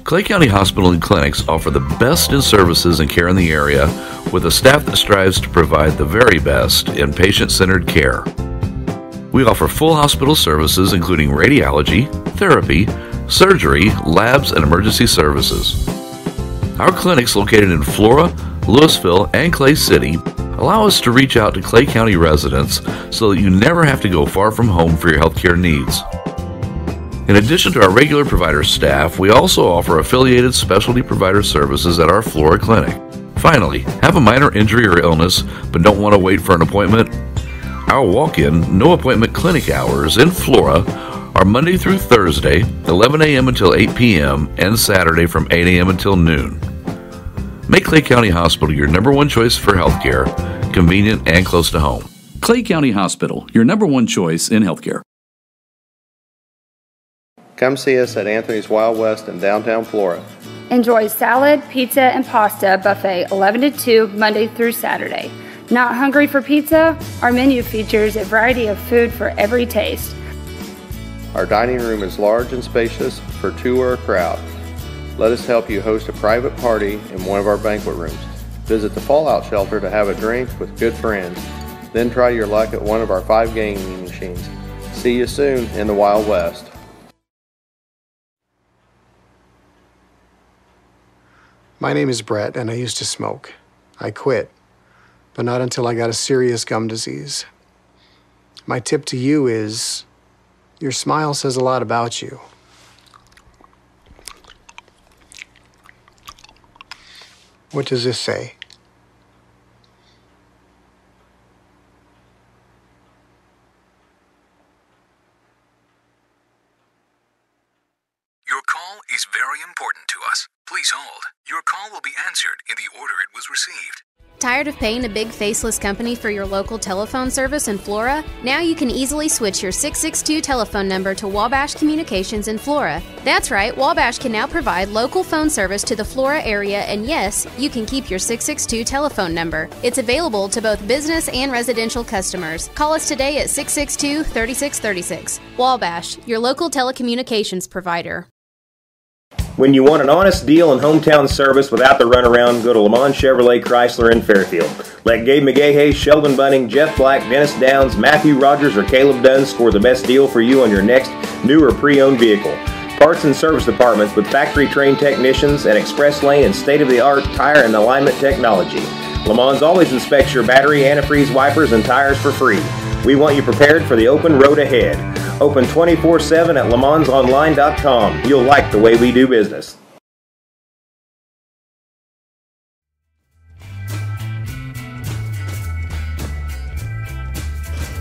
Clay County Hospital and Clinics offer the best in services and care in the area with a staff that strives to provide the very best in patient-centered care. We offer full hospital services including radiology, therapy, surgery, labs, and emergency services. Our clinics located in Flora, Louisville, and Clay City allow us to reach out to Clay County residents so that you never have to go far from home for your healthcare needs. In addition to our regular provider staff, we also offer affiliated specialty provider services at our Flora clinic. Finally, have a minor injury or illness but don't want to wait for an appointment? Our walk-in, no-appointment clinic hours in Flora are Monday through Thursday, 11 a.m. until 8 p.m., and Saturday from 8 a.m. until noon. Make Clay County Hospital your number one choice for healthcare, convenient and close to home. Clay County Hospital, your number one choice in healthcare. Come see us at Anthony's Wild West in downtown Flora. Enjoy salad, pizza, and pasta buffet 11 to 2 Monday through Saturday. Not hungry for pizza? Our menu features a variety of food for every taste. Our dining room is large and spacious for two or a crowd. Let us help you host a private party in one of our banquet rooms. Visit the Fallout Shelter to have a drink with good friends. Then try your luck at one of our 5 gaming machines. See you soon in the Wild West. My name is Brett, and I used to smoke. I quit, but not until I got a serious gum disease. My tip to you is, your smile says a lot about you. What does this say? Your call is very important to us. Please hold. Your call will be answered in the order it was received. Tired of paying a big faceless company for your local telephone service in Flora? Now you can easily switch your 662 telephone number to Wabash Communications in Flora. That's right, Wabash can now provide local phone service to the Flora area, and yes, you can keep your 662 telephone number. It's available to both business and residential customers. Call us today at 662-3636. Wabash, your local telecommunications provider. When you want an honest deal and hometown service without the runaround, go to Lamont Chevrolet Chrysler in Fairfield. Let Gabe McGahey, Sheldon Bunning, Jeff Black, Dennis Downs, Matthew Rogers, or Caleb Dunn score the best deal for you on your next new or pre-owned vehicle. Parts and service departments with factory-trained technicians and express lane and state-of-the-art tire and alignment technology. Lamont always inspects your battery, antifreeze, wipers, and tires for free. We want you prepared for the open road ahead. Open 24/7 at LeMansOnline.com. You'll like the way we do business.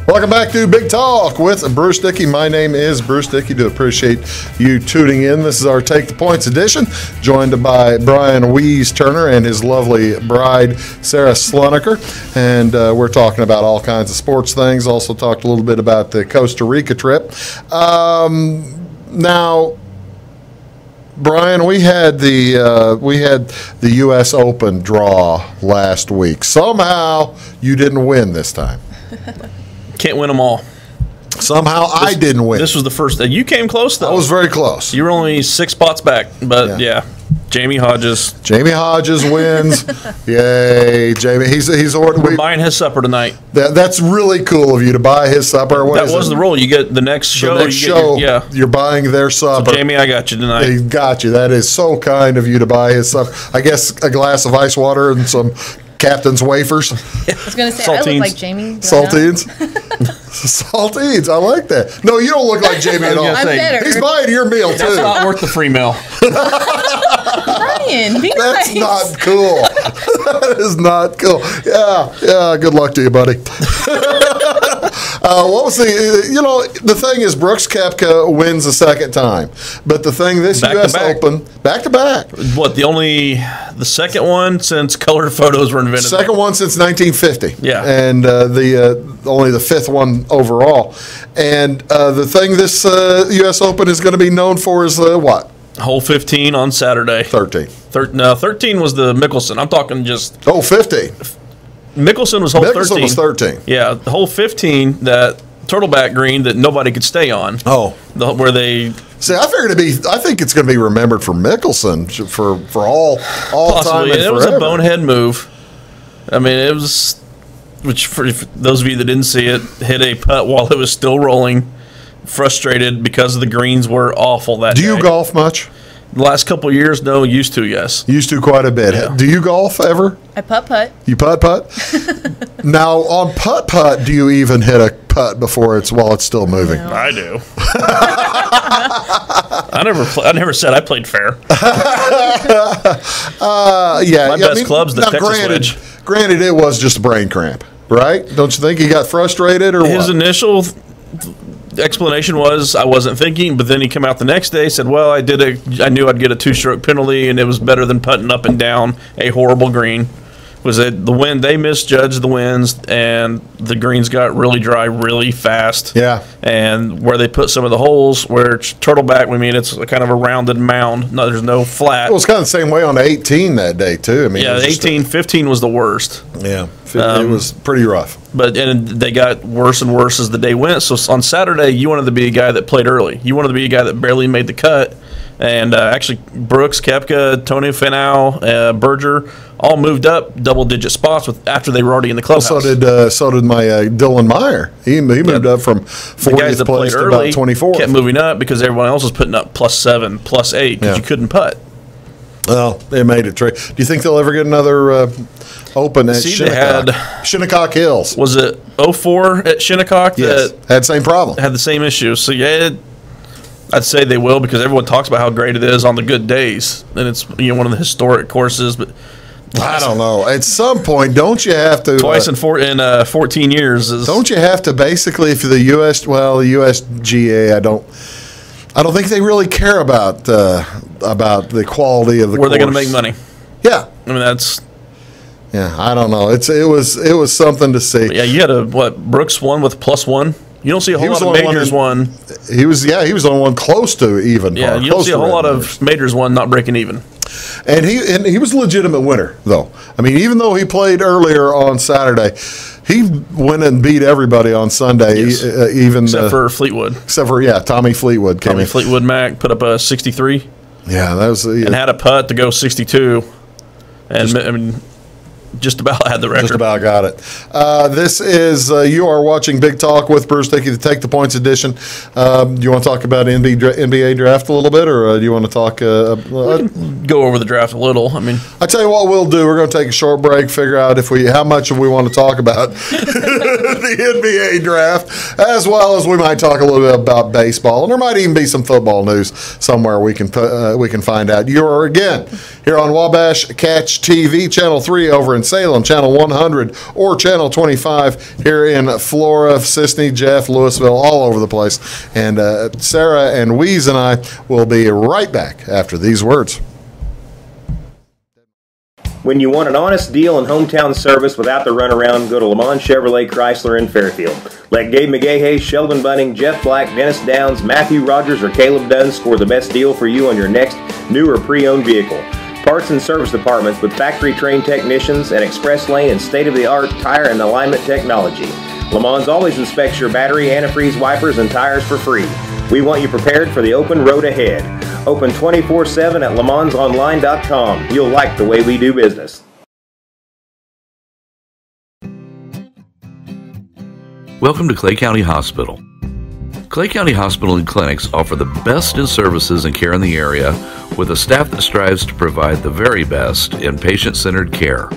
Welcome back to Big Talk with Bruce Dickey. My name is Bruce Dickey. Do appreciate you tuning in. This is our Take the Points edition, joined by Brian Wees Turner and his lovely bride, Sarah Slunaker. And we're talking about all kinds of sports things. Also talked a little bit about the Costa Rica trip. Now, Brian, we had the U.S. Open draw last week. Somehow you didn't win this time. Can't win them all. Somehow I didn't win. This was the first. You came close, though. I was very close. You were only 6 spots back, but yeah. Jamie Hodges wins. Yay, Jamie. We're buying his supper tonight. That's really cool of you to buy his supper. That was the rule. You get the next show. You're buying their supper. So, Jamie, I got you tonight. He got you. That is so kind of you to buy his supper. I guess a glass of ice water and some Captain's wafers. I was going to say, I look like Jamie. Saltines. Saltines. I like that. No, you don't look like Jamie at all. I'm better. He's buying your meal, too. That's not worth the free meal. Brian, be That's nice. not cool. That is not cool. Yeah. Good luck to you, buddy. What was the thing is Brooks Koepka wins the second time. But the thing, this U.S. Open, back to back. What, the second one since colored photos were invented? Second one since 1950. Yeah. And only the fifth one overall. And the thing this U.S. Open is going to be known for is what? Hole 15 on Saturday. 13. 13 was the Mickelson. I'm talking just... Oh, 15. Mickelson was hole 13. Mickelson was 13. Yeah, the hole 15, that turtleback green that nobody could stay on. Oh. Where they... See, I think it's going to be remembered for Mickelson for all Possibly. time and it was a bonehead move. I mean, it was... Which, for those of you that didn't see it, hit a putt while it was still rolling. Frustrated because the greens were awful that day. Do you golf much? The last couple of years, no. Used to, yes. Used to quite a bit. Yeah. Do you golf ever? I putt. You putt? Now, on putt, do you even hit a putt while it's still moving? No. I do. I never said I played fair. My best club's the Texas wedge. Granted, it was just a brain cramp, right? Don't you think he got frustrated or His what? initial explanation was I wasn't thinking, but then he came out the next day, said, well, I knew I'd get a 2-stroke penalty, and it was better than putting up and down a horrible green. Was that the wind? They misjudged the winds, and the greens got really dry really fast. Yeah. And where they put some of the holes, where it's turtleback, it's kind of a rounded mound. No, there's no flat. It was kind of the same way on 18 that day, too. Yeah, 15 was the worst. Yeah, it was pretty rough. And they got worse and worse as the day went. So on Saturday, you wanted to be a guy that played early. You wanted to be a guy that barely made the cut. And actually, Brooks, Koepka, Tony Finau, Berger all moved up double-digit spots after they were already in the clubhouse. So did my Dylan Meyer. He moved up from 40th place to about 24th. Kept moving up because everyone else was putting up +7, +8 because you couldn't putt. Well, they made it trick. Do you think they'll ever get another Open at Shinnecock Hills? Was it 04 at Shinnecock? Yes, had the same problem. Had the same issue. So I'd say they will because everyone talks about how great it is on the good days, and it's one of the historic courses. But I don't know. At some point, don't you have to twice in 14 years? Don't you have to basically, if the USGA, I don't think they really care about the quality of the course. Where are they going to make money? Yeah, that's. Yeah, I don't know. It was something to see. But yeah, you had Brooks won with +1. You don't see a whole lot of majors won. He was the only one close to even. Yeah, you don't see a whole lot of majors won not breaking even. And he was a legitimate winner, though. I mean, even though he played earlier on Saturday, he went and beat everybody on Sunday, even except for Fleetwood. Except for Tommy Fleetwood came in. Fleetwood Mac put up a 63. Yeah, that was and had a putt to go 62, and I mean, just about had the record. Just about got it. This is you are watching Big Talk with Bruce Dickey, the Take the Points edition. Do you want to talk about NBA draft a little bit, or do you want to talk? Go over the draft a little. I mean, I tell you what we'll do. We're going to take a short break, figure out how much we want to talk about the NBA draft, as well as we might talk a little bit about baseball, and there might even be some football news somewhere we can find out. You're again here on Wabash Catch TV, Channel 3 over in Salem, Channel 100 or Channel 25 here in Flora, Sisney, Jeff, Louisville, all over the place. And Sarah and Weeze and I will be right back after these words. When you want an honest deal and hometown service without the runaround, go to Le Mans Chevrolet Chrysler in Fairfield. Let Gabe McGahey, Sheldon Bunning, Jeff Black, Dennis Downs, Matthew Rogers, or Caleb Dunn score the best deal for you on your next new or pre-owned vehicle. Parts and service departments with factory-trained technicians and express lane and state-of-the-art tire and alignment technology. Le Mans always inspects your battery, antifreeze, wipers, and tires for free. We want you prepared for the open road ahead. Open 24/7 at lemansonline.com. You'll like the way we do business. Welcome to Clay County Hospital. Clay County Hospital and Clinics offer the best in services and care in the area with a staff that strives to provide the very best in patient-centered care.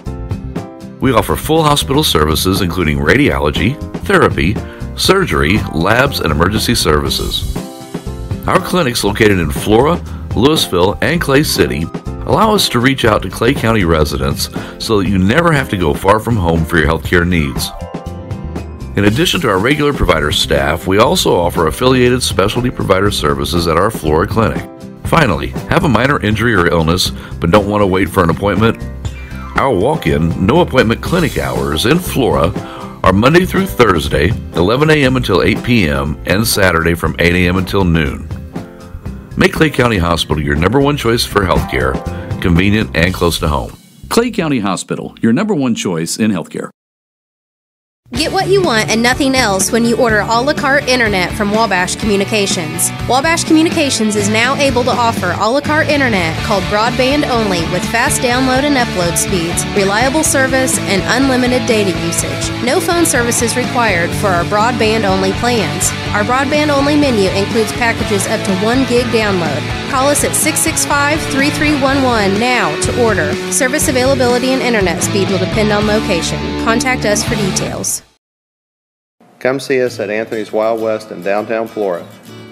We offer full hospital services including radiology, therapy, surgery, labs, and emergency services. Our clinics located in Flora, Louisville, and Clay City allow us to reach out to Clay County residents so that you never have to go far from home for your healthcare needs. In addition to our regular provider staff, we also offer affiliated specialty provider services at our Flora clinic. Finally, have a minor injury or illness but don't want to wait for an appointment? Our walk-in, no-appointment clinic hours in Flora are Monday through Thursday, 11 a.m. until 8 p.m., and Saturday from 8 a.m. until noon. Make Clay County Hospital your number one choice for healthcare, convenient and close to home. Clay County Hospital, your number one choice in healthcare. Get what you want and nothing else when you order a la carte internet from Wabash Communications. Wabash Communications is now able to offer a la carte internet called broadband only with fast download and upload speeds, reliable service, and unlimited data usage. No phone services required for our broadband only plans. Our broadband only menu includes packages up to 1 gig download. Call us at 665-3311 now to order. Service availability and internet speed will depend on location. Contact us for details. Come see us at Anthony's Wild West in downtown Flora.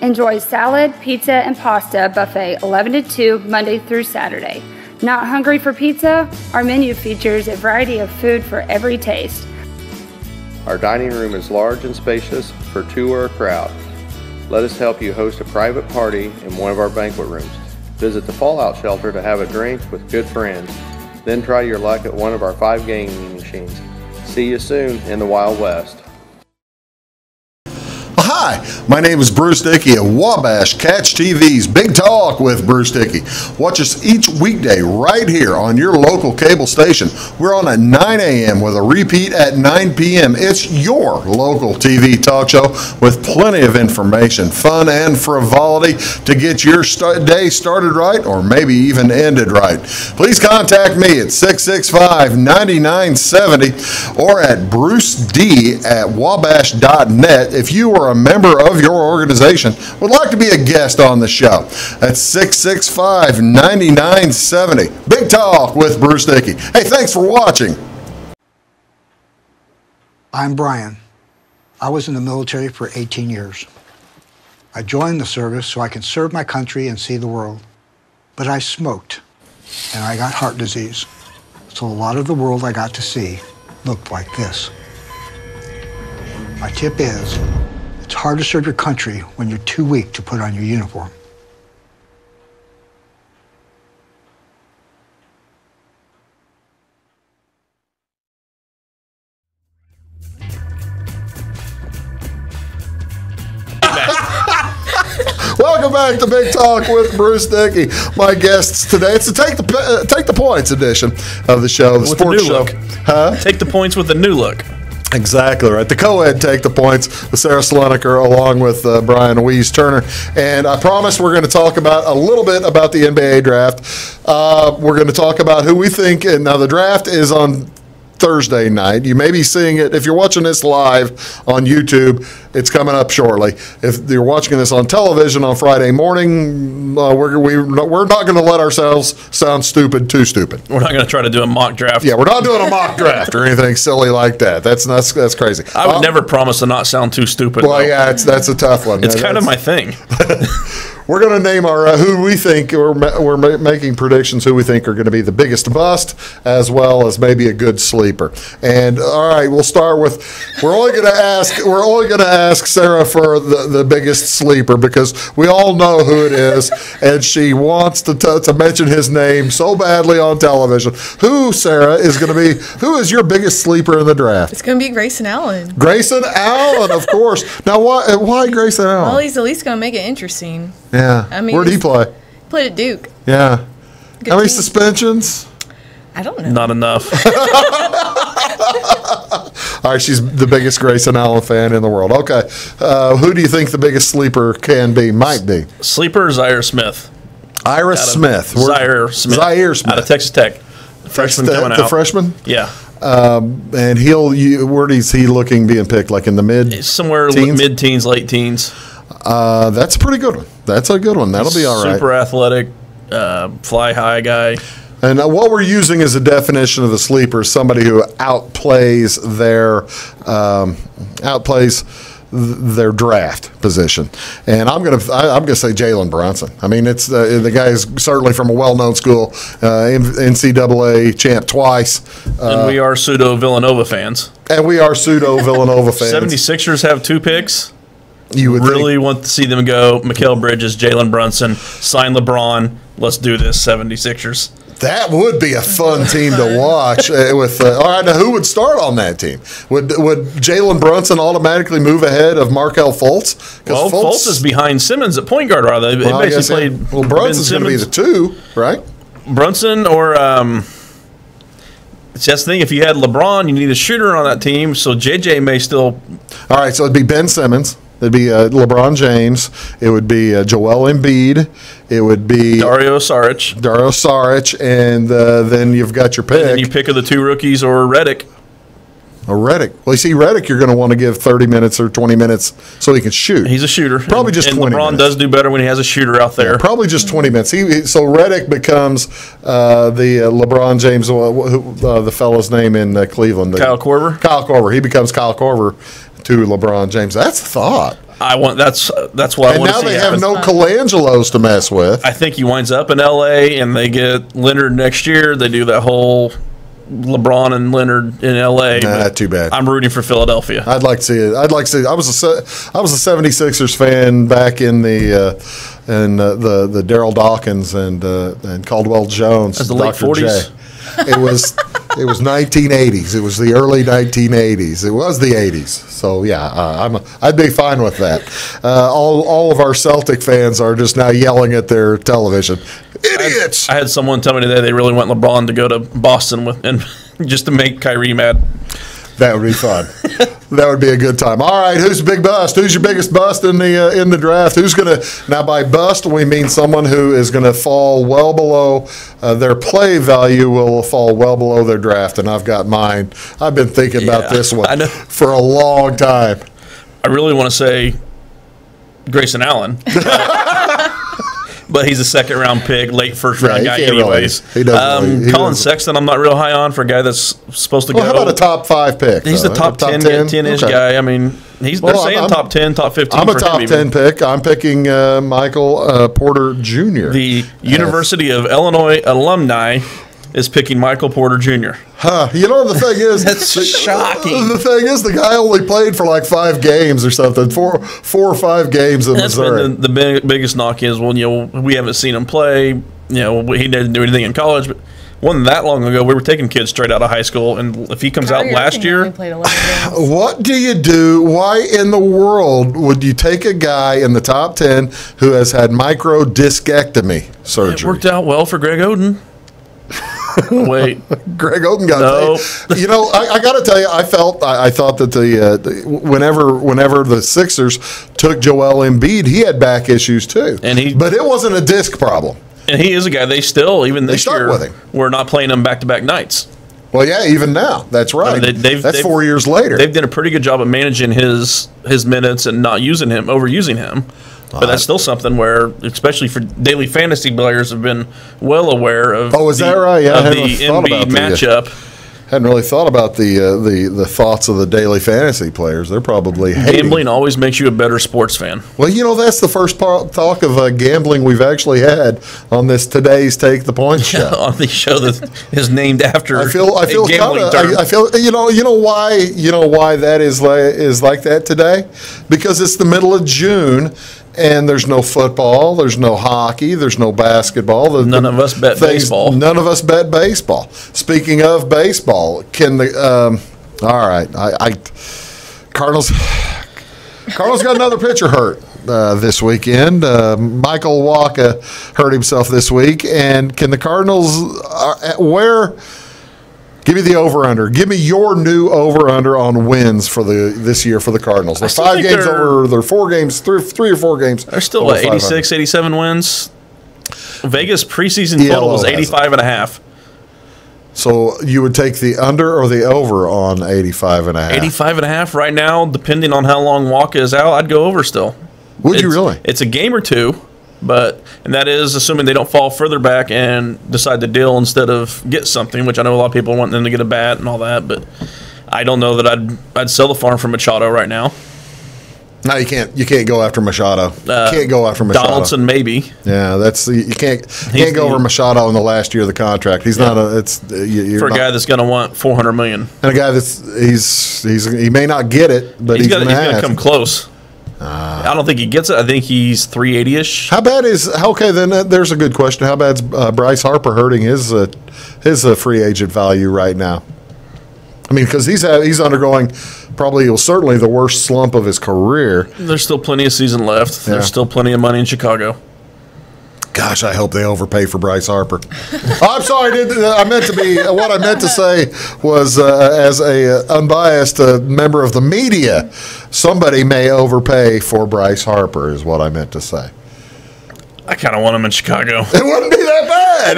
Enjoy salad, pizza, and pasta buffet 11 to 2 Monday through Saturday. Not hungry for pizza? Our menu features a variety of food for every taste. Our dining room is large and spacious for two or a crowd. Let us help you host a private party in one of our banquet rooms. Visit the Fallout Shelter to have a drink with good friends. Then try your luck at one of our 5 gaming machines. See you soon in the Wild West. Hi, my name is Bruce Dickey at Wabash Catch TV's Big Talk with Bruce Dickey. Watch us each weekday right here on your local cable station. We're on at 9 a.m. with a repeat at 9 p.m. It's your local TV talk show with plenty of information, fun, and frivolity to get your day started right or maybe even ended right. Please contact me at 665-9970 or at bruced@wabash.net if you are a member of your organization would like to be a guest on the show. That's 665-9970. Big Talk with Bruce Dickey. Hey, thanks for watching. I'm Brian. I was in the military for 18 years. I joined the service so I could serve my country and see the world. But I smoked, and I got heart disease. So a lot of the world I got to see looked like this. My tip is, it's hard to serve your country when you're too weak to put on your uniform. Welcome back to Big Talk with Bruce Dickey. My guests today, it's the Take the Points edition of the show, the with sports the show. Huh? Take the points with the new look. Exactly right. The co-ed take the points with Sarah Sloneker along with Brian Weiss-Turner. And I promised we're going to talk about a little bit about the NBA draft. We're going to talk about who we think, and now the draft is on Thursday night. You may be seeing it. If you're watching this live on YouTube, it's coming up shortly. If you're watching this on television on Friday morning, we're not going to let ourselves sound stupid, too stupid. We're not going to try to do a mock draft. Yeah, we're not doing a mock draft or anything silly like that. That's crazy. I would never promise to not sound too stupid. Well, yeah, that's a tough one. It's kind of my thing. We're going to name our who we think, we're making predictions who we think are going to be the biggest bust, as well as maybe a good sleeper. And all right, we'll start with we're only going to ask Sarah for the biggest sleeper, because we all know who it is, and she wants to mention his name so badly on television. Who, Sarah, is your biggest sleeper in the draft? It's going to be Grayson Allen. Grayson Allen, of course. Now, why Grayson Allen? Well, he's at least going to make it interesting. Yeah. I mean, where'd he play? Played at Duke. Yeah. Good How many team. suspensions? I don't know. Not enough. All right, she's the biggest Grayson Allen fan in the world. Okay. Who do you think the biggest sleeper might be? Sleeper, Zaire Smith. Zaire Smith. Zaire Smith. Out of Texas Tech. Freshman coming out. The freshman? Yeah. And where is he looking being picked? Like in the somewhere mid-teens, late teens. That's a pretty good one. That's a good one. That'll be all right. Super athletic, fly high guy. And what we're using as a definition of the sleeper is somebody who outplays their draft position. And I'm gonna say Jalen Brunson. I mean, it's the guy's certainly from a well-known school, NCAA champ twice. And we are pseudo Villanova fans. 76ers have 2 picks. You would really want to see them go Mikal Bridges, Jalen Brunson, sign LeBron. Let's do this, 76ers. That would be a fun team to watch. All right, now who would start on that team? Would Jalen Brunson automatically move ahead of Markelle Fultz? Well, Fultz is behind Simmons at point guard, rather. They basically played. Well, Brunson's going to be the 2, right? Brunson or it's just the thing. If you had LeBron, you need a shooter on that team. So JJ may still. All right, so it'd be Ben Simmons. It'd be LeBron James. It would be Joel Embiid. It would be Dario Saric, and then you've got your pick. And then you pick of the 2 rookies or Redick. Well, you see, Redick, you're going to want to give 30 minutes or 20 minutes so he can shoot. He's a shooter. Probably just 20 LeBron minutes. does do better when he has a shooter out there. Yeah, probably just 20 minutes. So Redick becomes the LeBron James, the fellow's name in Cleveland. Kyle Korver? Kyle Korver. He becomes Kyle Korver to LeBron James. That's the thought. That's what I want to see. And now they have no Colangelos to mess with. I think he winds up in L.A. and they get Leonard next year. They do that whole LeBron and Leonard in L.A. Not too bad. I'm rooting for Philadelphia. I'd like to see it. I was a 76ers fan back in the Daryl Dawkins and Caldwell Jones. As the late Dr. 40s. It was 1980s. It was the early 1980s. It was the 80s. So yeah, I'd be fine with that. All of our Celtic fans are just now yelling at their television. Idiots! I had someone tell me today they really want LeBron to go to Boston and just to make Kyrie mad. That would be fun. That would be a good time. All right, who's big bust? Who's your biggest bust in the draft? Who's going to now by bust we mean someone who is going to fall well below their play value will fall well below their draft, and I've got mine. I've been thinking about this one for a long time. I really want to say Grayson Allen. But he's a second-round pick, late first-round guy anyways. He doesn't Colin Sexton, I'm not real high on for a guy that's supposed to go. How about a top 5 pick? He's the top 10-ish guy. I mean, they're saying top 10, top 15 I'm for a top him 10 pick. I'm picking Michael Porter Jr. The University of Illinois alumni is picking Michael Porter Jr. You know, the thing is... That's shocking. The thing is, the guy only played for like 5 games or something, four or 5 games in Missouri. Been the biggest knock is, well, we haven't seen him play. He didn't do anything in college, but wasn't that long ago. We were taking kids straight out of high school, and if he comes out last year... What do you do? Why in the world would you take a guy in the top 10 who has had microdiscectomy surgery? It worked out well for Greg Oden. Wait, Greg Oden got no. You know, I got to tell you, I thought that whenever the Sixers took Joel Embiid, he had back issues too, but it wasn't a disc problem. And he is a guy they still even this year with him. We're not playing him back-to-back nights. Well, yeah, even now. That's right. I mean, that's 4 years later. They've done a pretty good job of managing his minutes and not overusing him. But that's still something where, especially for daily fantasy players, have been well aware of. Oh, is that right? Yeah, of the Embiid matchup. Hadn't really thought about the thoughts of the daily fantasy players. They're probably gambling always makes you a better sports fan. Well, you know, that's the first talk of gambling we've actually had on this today's Take the Point show. On the show that is named after I feel gambling term. I feel you know why that is like that today, because it's the middle of June. And there's no football, there's no hockey, there's no basketball. None of us bet baseball. None of us bet baseball. Speaking of baseball, can the all right, Cardinals got another pitcher hurt this weekend. Michael Wacha hurt himself this week, and can the Cardinals give me the over/under. Give me your new over/under on wins for this year for the Cardinals. They're 5 games over. They're 4 games, 3 or 4 games. They're still 86, 87 wins. Vegas preseason total was 85.5. So you would take the under or the over on 85.5? 85.5 right now. Depending on how long Wacha is out, I'd go over still. Would you really? It's a game or two. And that is assuming they don't fall further back and decide to deal instead of get something, which I know a lot of people want them to get a bat and all that, but I don't know that I'd sell the farm for Machado right now. No, you can't. You can't go after Machado. Can't go after Machado. Donaldson maybe. Yeah, you can't go over Machado in the last year of the contract. He's not a. It's for a guy that's going to want $400 million. And a guy he may not get it, but he's going to come close. I don't think he gets it. I think he's 380-ish. How bad okay? Then there's a good question. How bad's Bryce Harper hurting his free agent value right now? I mean, because he's undergoing certainly the worst slump of his career. There's still plenty of season left. Yeah. There's still plenty of money in Chicago. Gosh, I hope they overpay for Bryce Harper. I'm sorry. I meant to be. What I meant to say was, as a unbiased member of the media, somebody may overpay for Bryce Harper. Is what I meant to say. I kind of want him in Chicago. It wouldn't be that bad.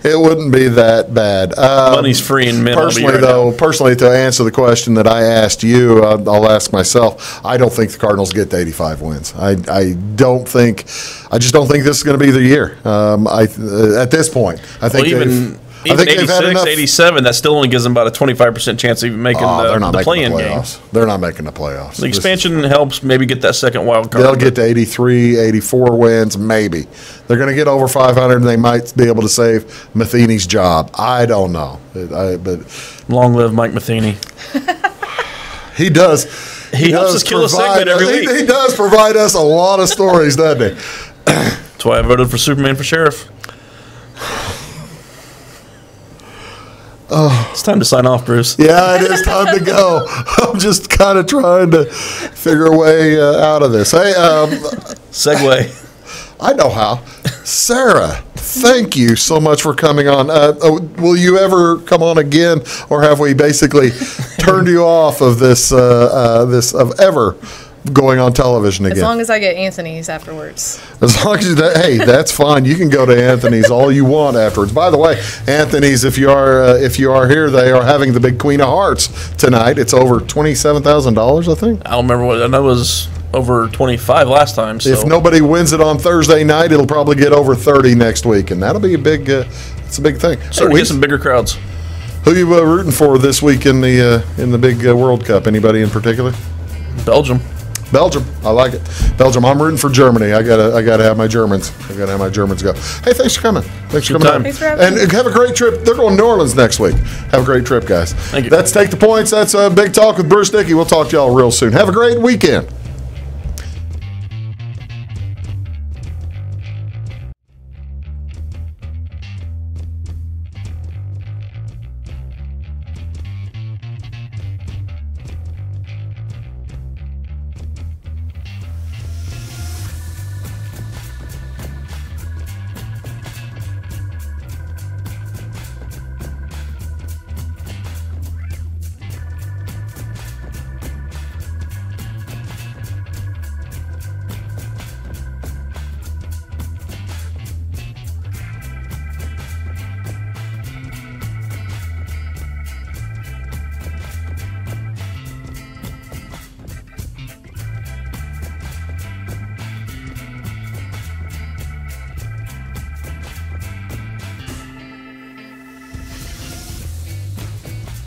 It wouldn't be that bad. Money's free in men. Personally, to answer the question that I asked you, I'll ask myself. I don't think the Cardinals get to 85 wins. I just don't think this is going to be the year. At this point, I think even 86, 87, that still only gives them about a 25% chance of even making the play-in game. They're not making the playoffs. The expansion helps maybe get that second wild card. They'll get to 83, 84 wins, maybe. They're going to get over 500, and they might be able to save Matheny's job. I don't know. But long live Mike Matheny. He does. He helps us kill a segment every week. He does provide us a lot of stories, doesn't he? That's why I voted for Superman for sheriff. Oh. It's time to sign off, Bruce. Yeah, it is time to go. I'm just kind of trying to figure a way out of this. Hey, segue. I know how. Sarah, thank you so much for coming on. Will you ever come on again, or have we basically turned you off of this of ever going on television again? As long as I get Anthony's afterwards. As long as hey, that's fine. You can go to Anthony's all you want afterwards. By the way, Anthony's, if you are here, they are having the big Queen of Hearts tonight. It's over $27,000, I think. I don't remember what I know. It was over 25 last time. So. If nobody wins it on Thursday night, it'll probably get over 30 next week, and that'll be a big. It's a big thing. So we get some bigger crowds. Who are you rooting for this week in the big World Cup? Anybody in particular? Belgium. I like it. Belgium. I'm rooting for Germany. I gotta have my Germans. I gotta have my Germans go. Hey, thanks for coming. Thanks for coming. Thanks for having me. And have a great trip. They're going to New Orleans next week. Have a great trip, guys. Thank you. That's Take the Points. That's a Big Talk with Bruce Dickey. We'll talk to y'all real soon. Have a great weekend.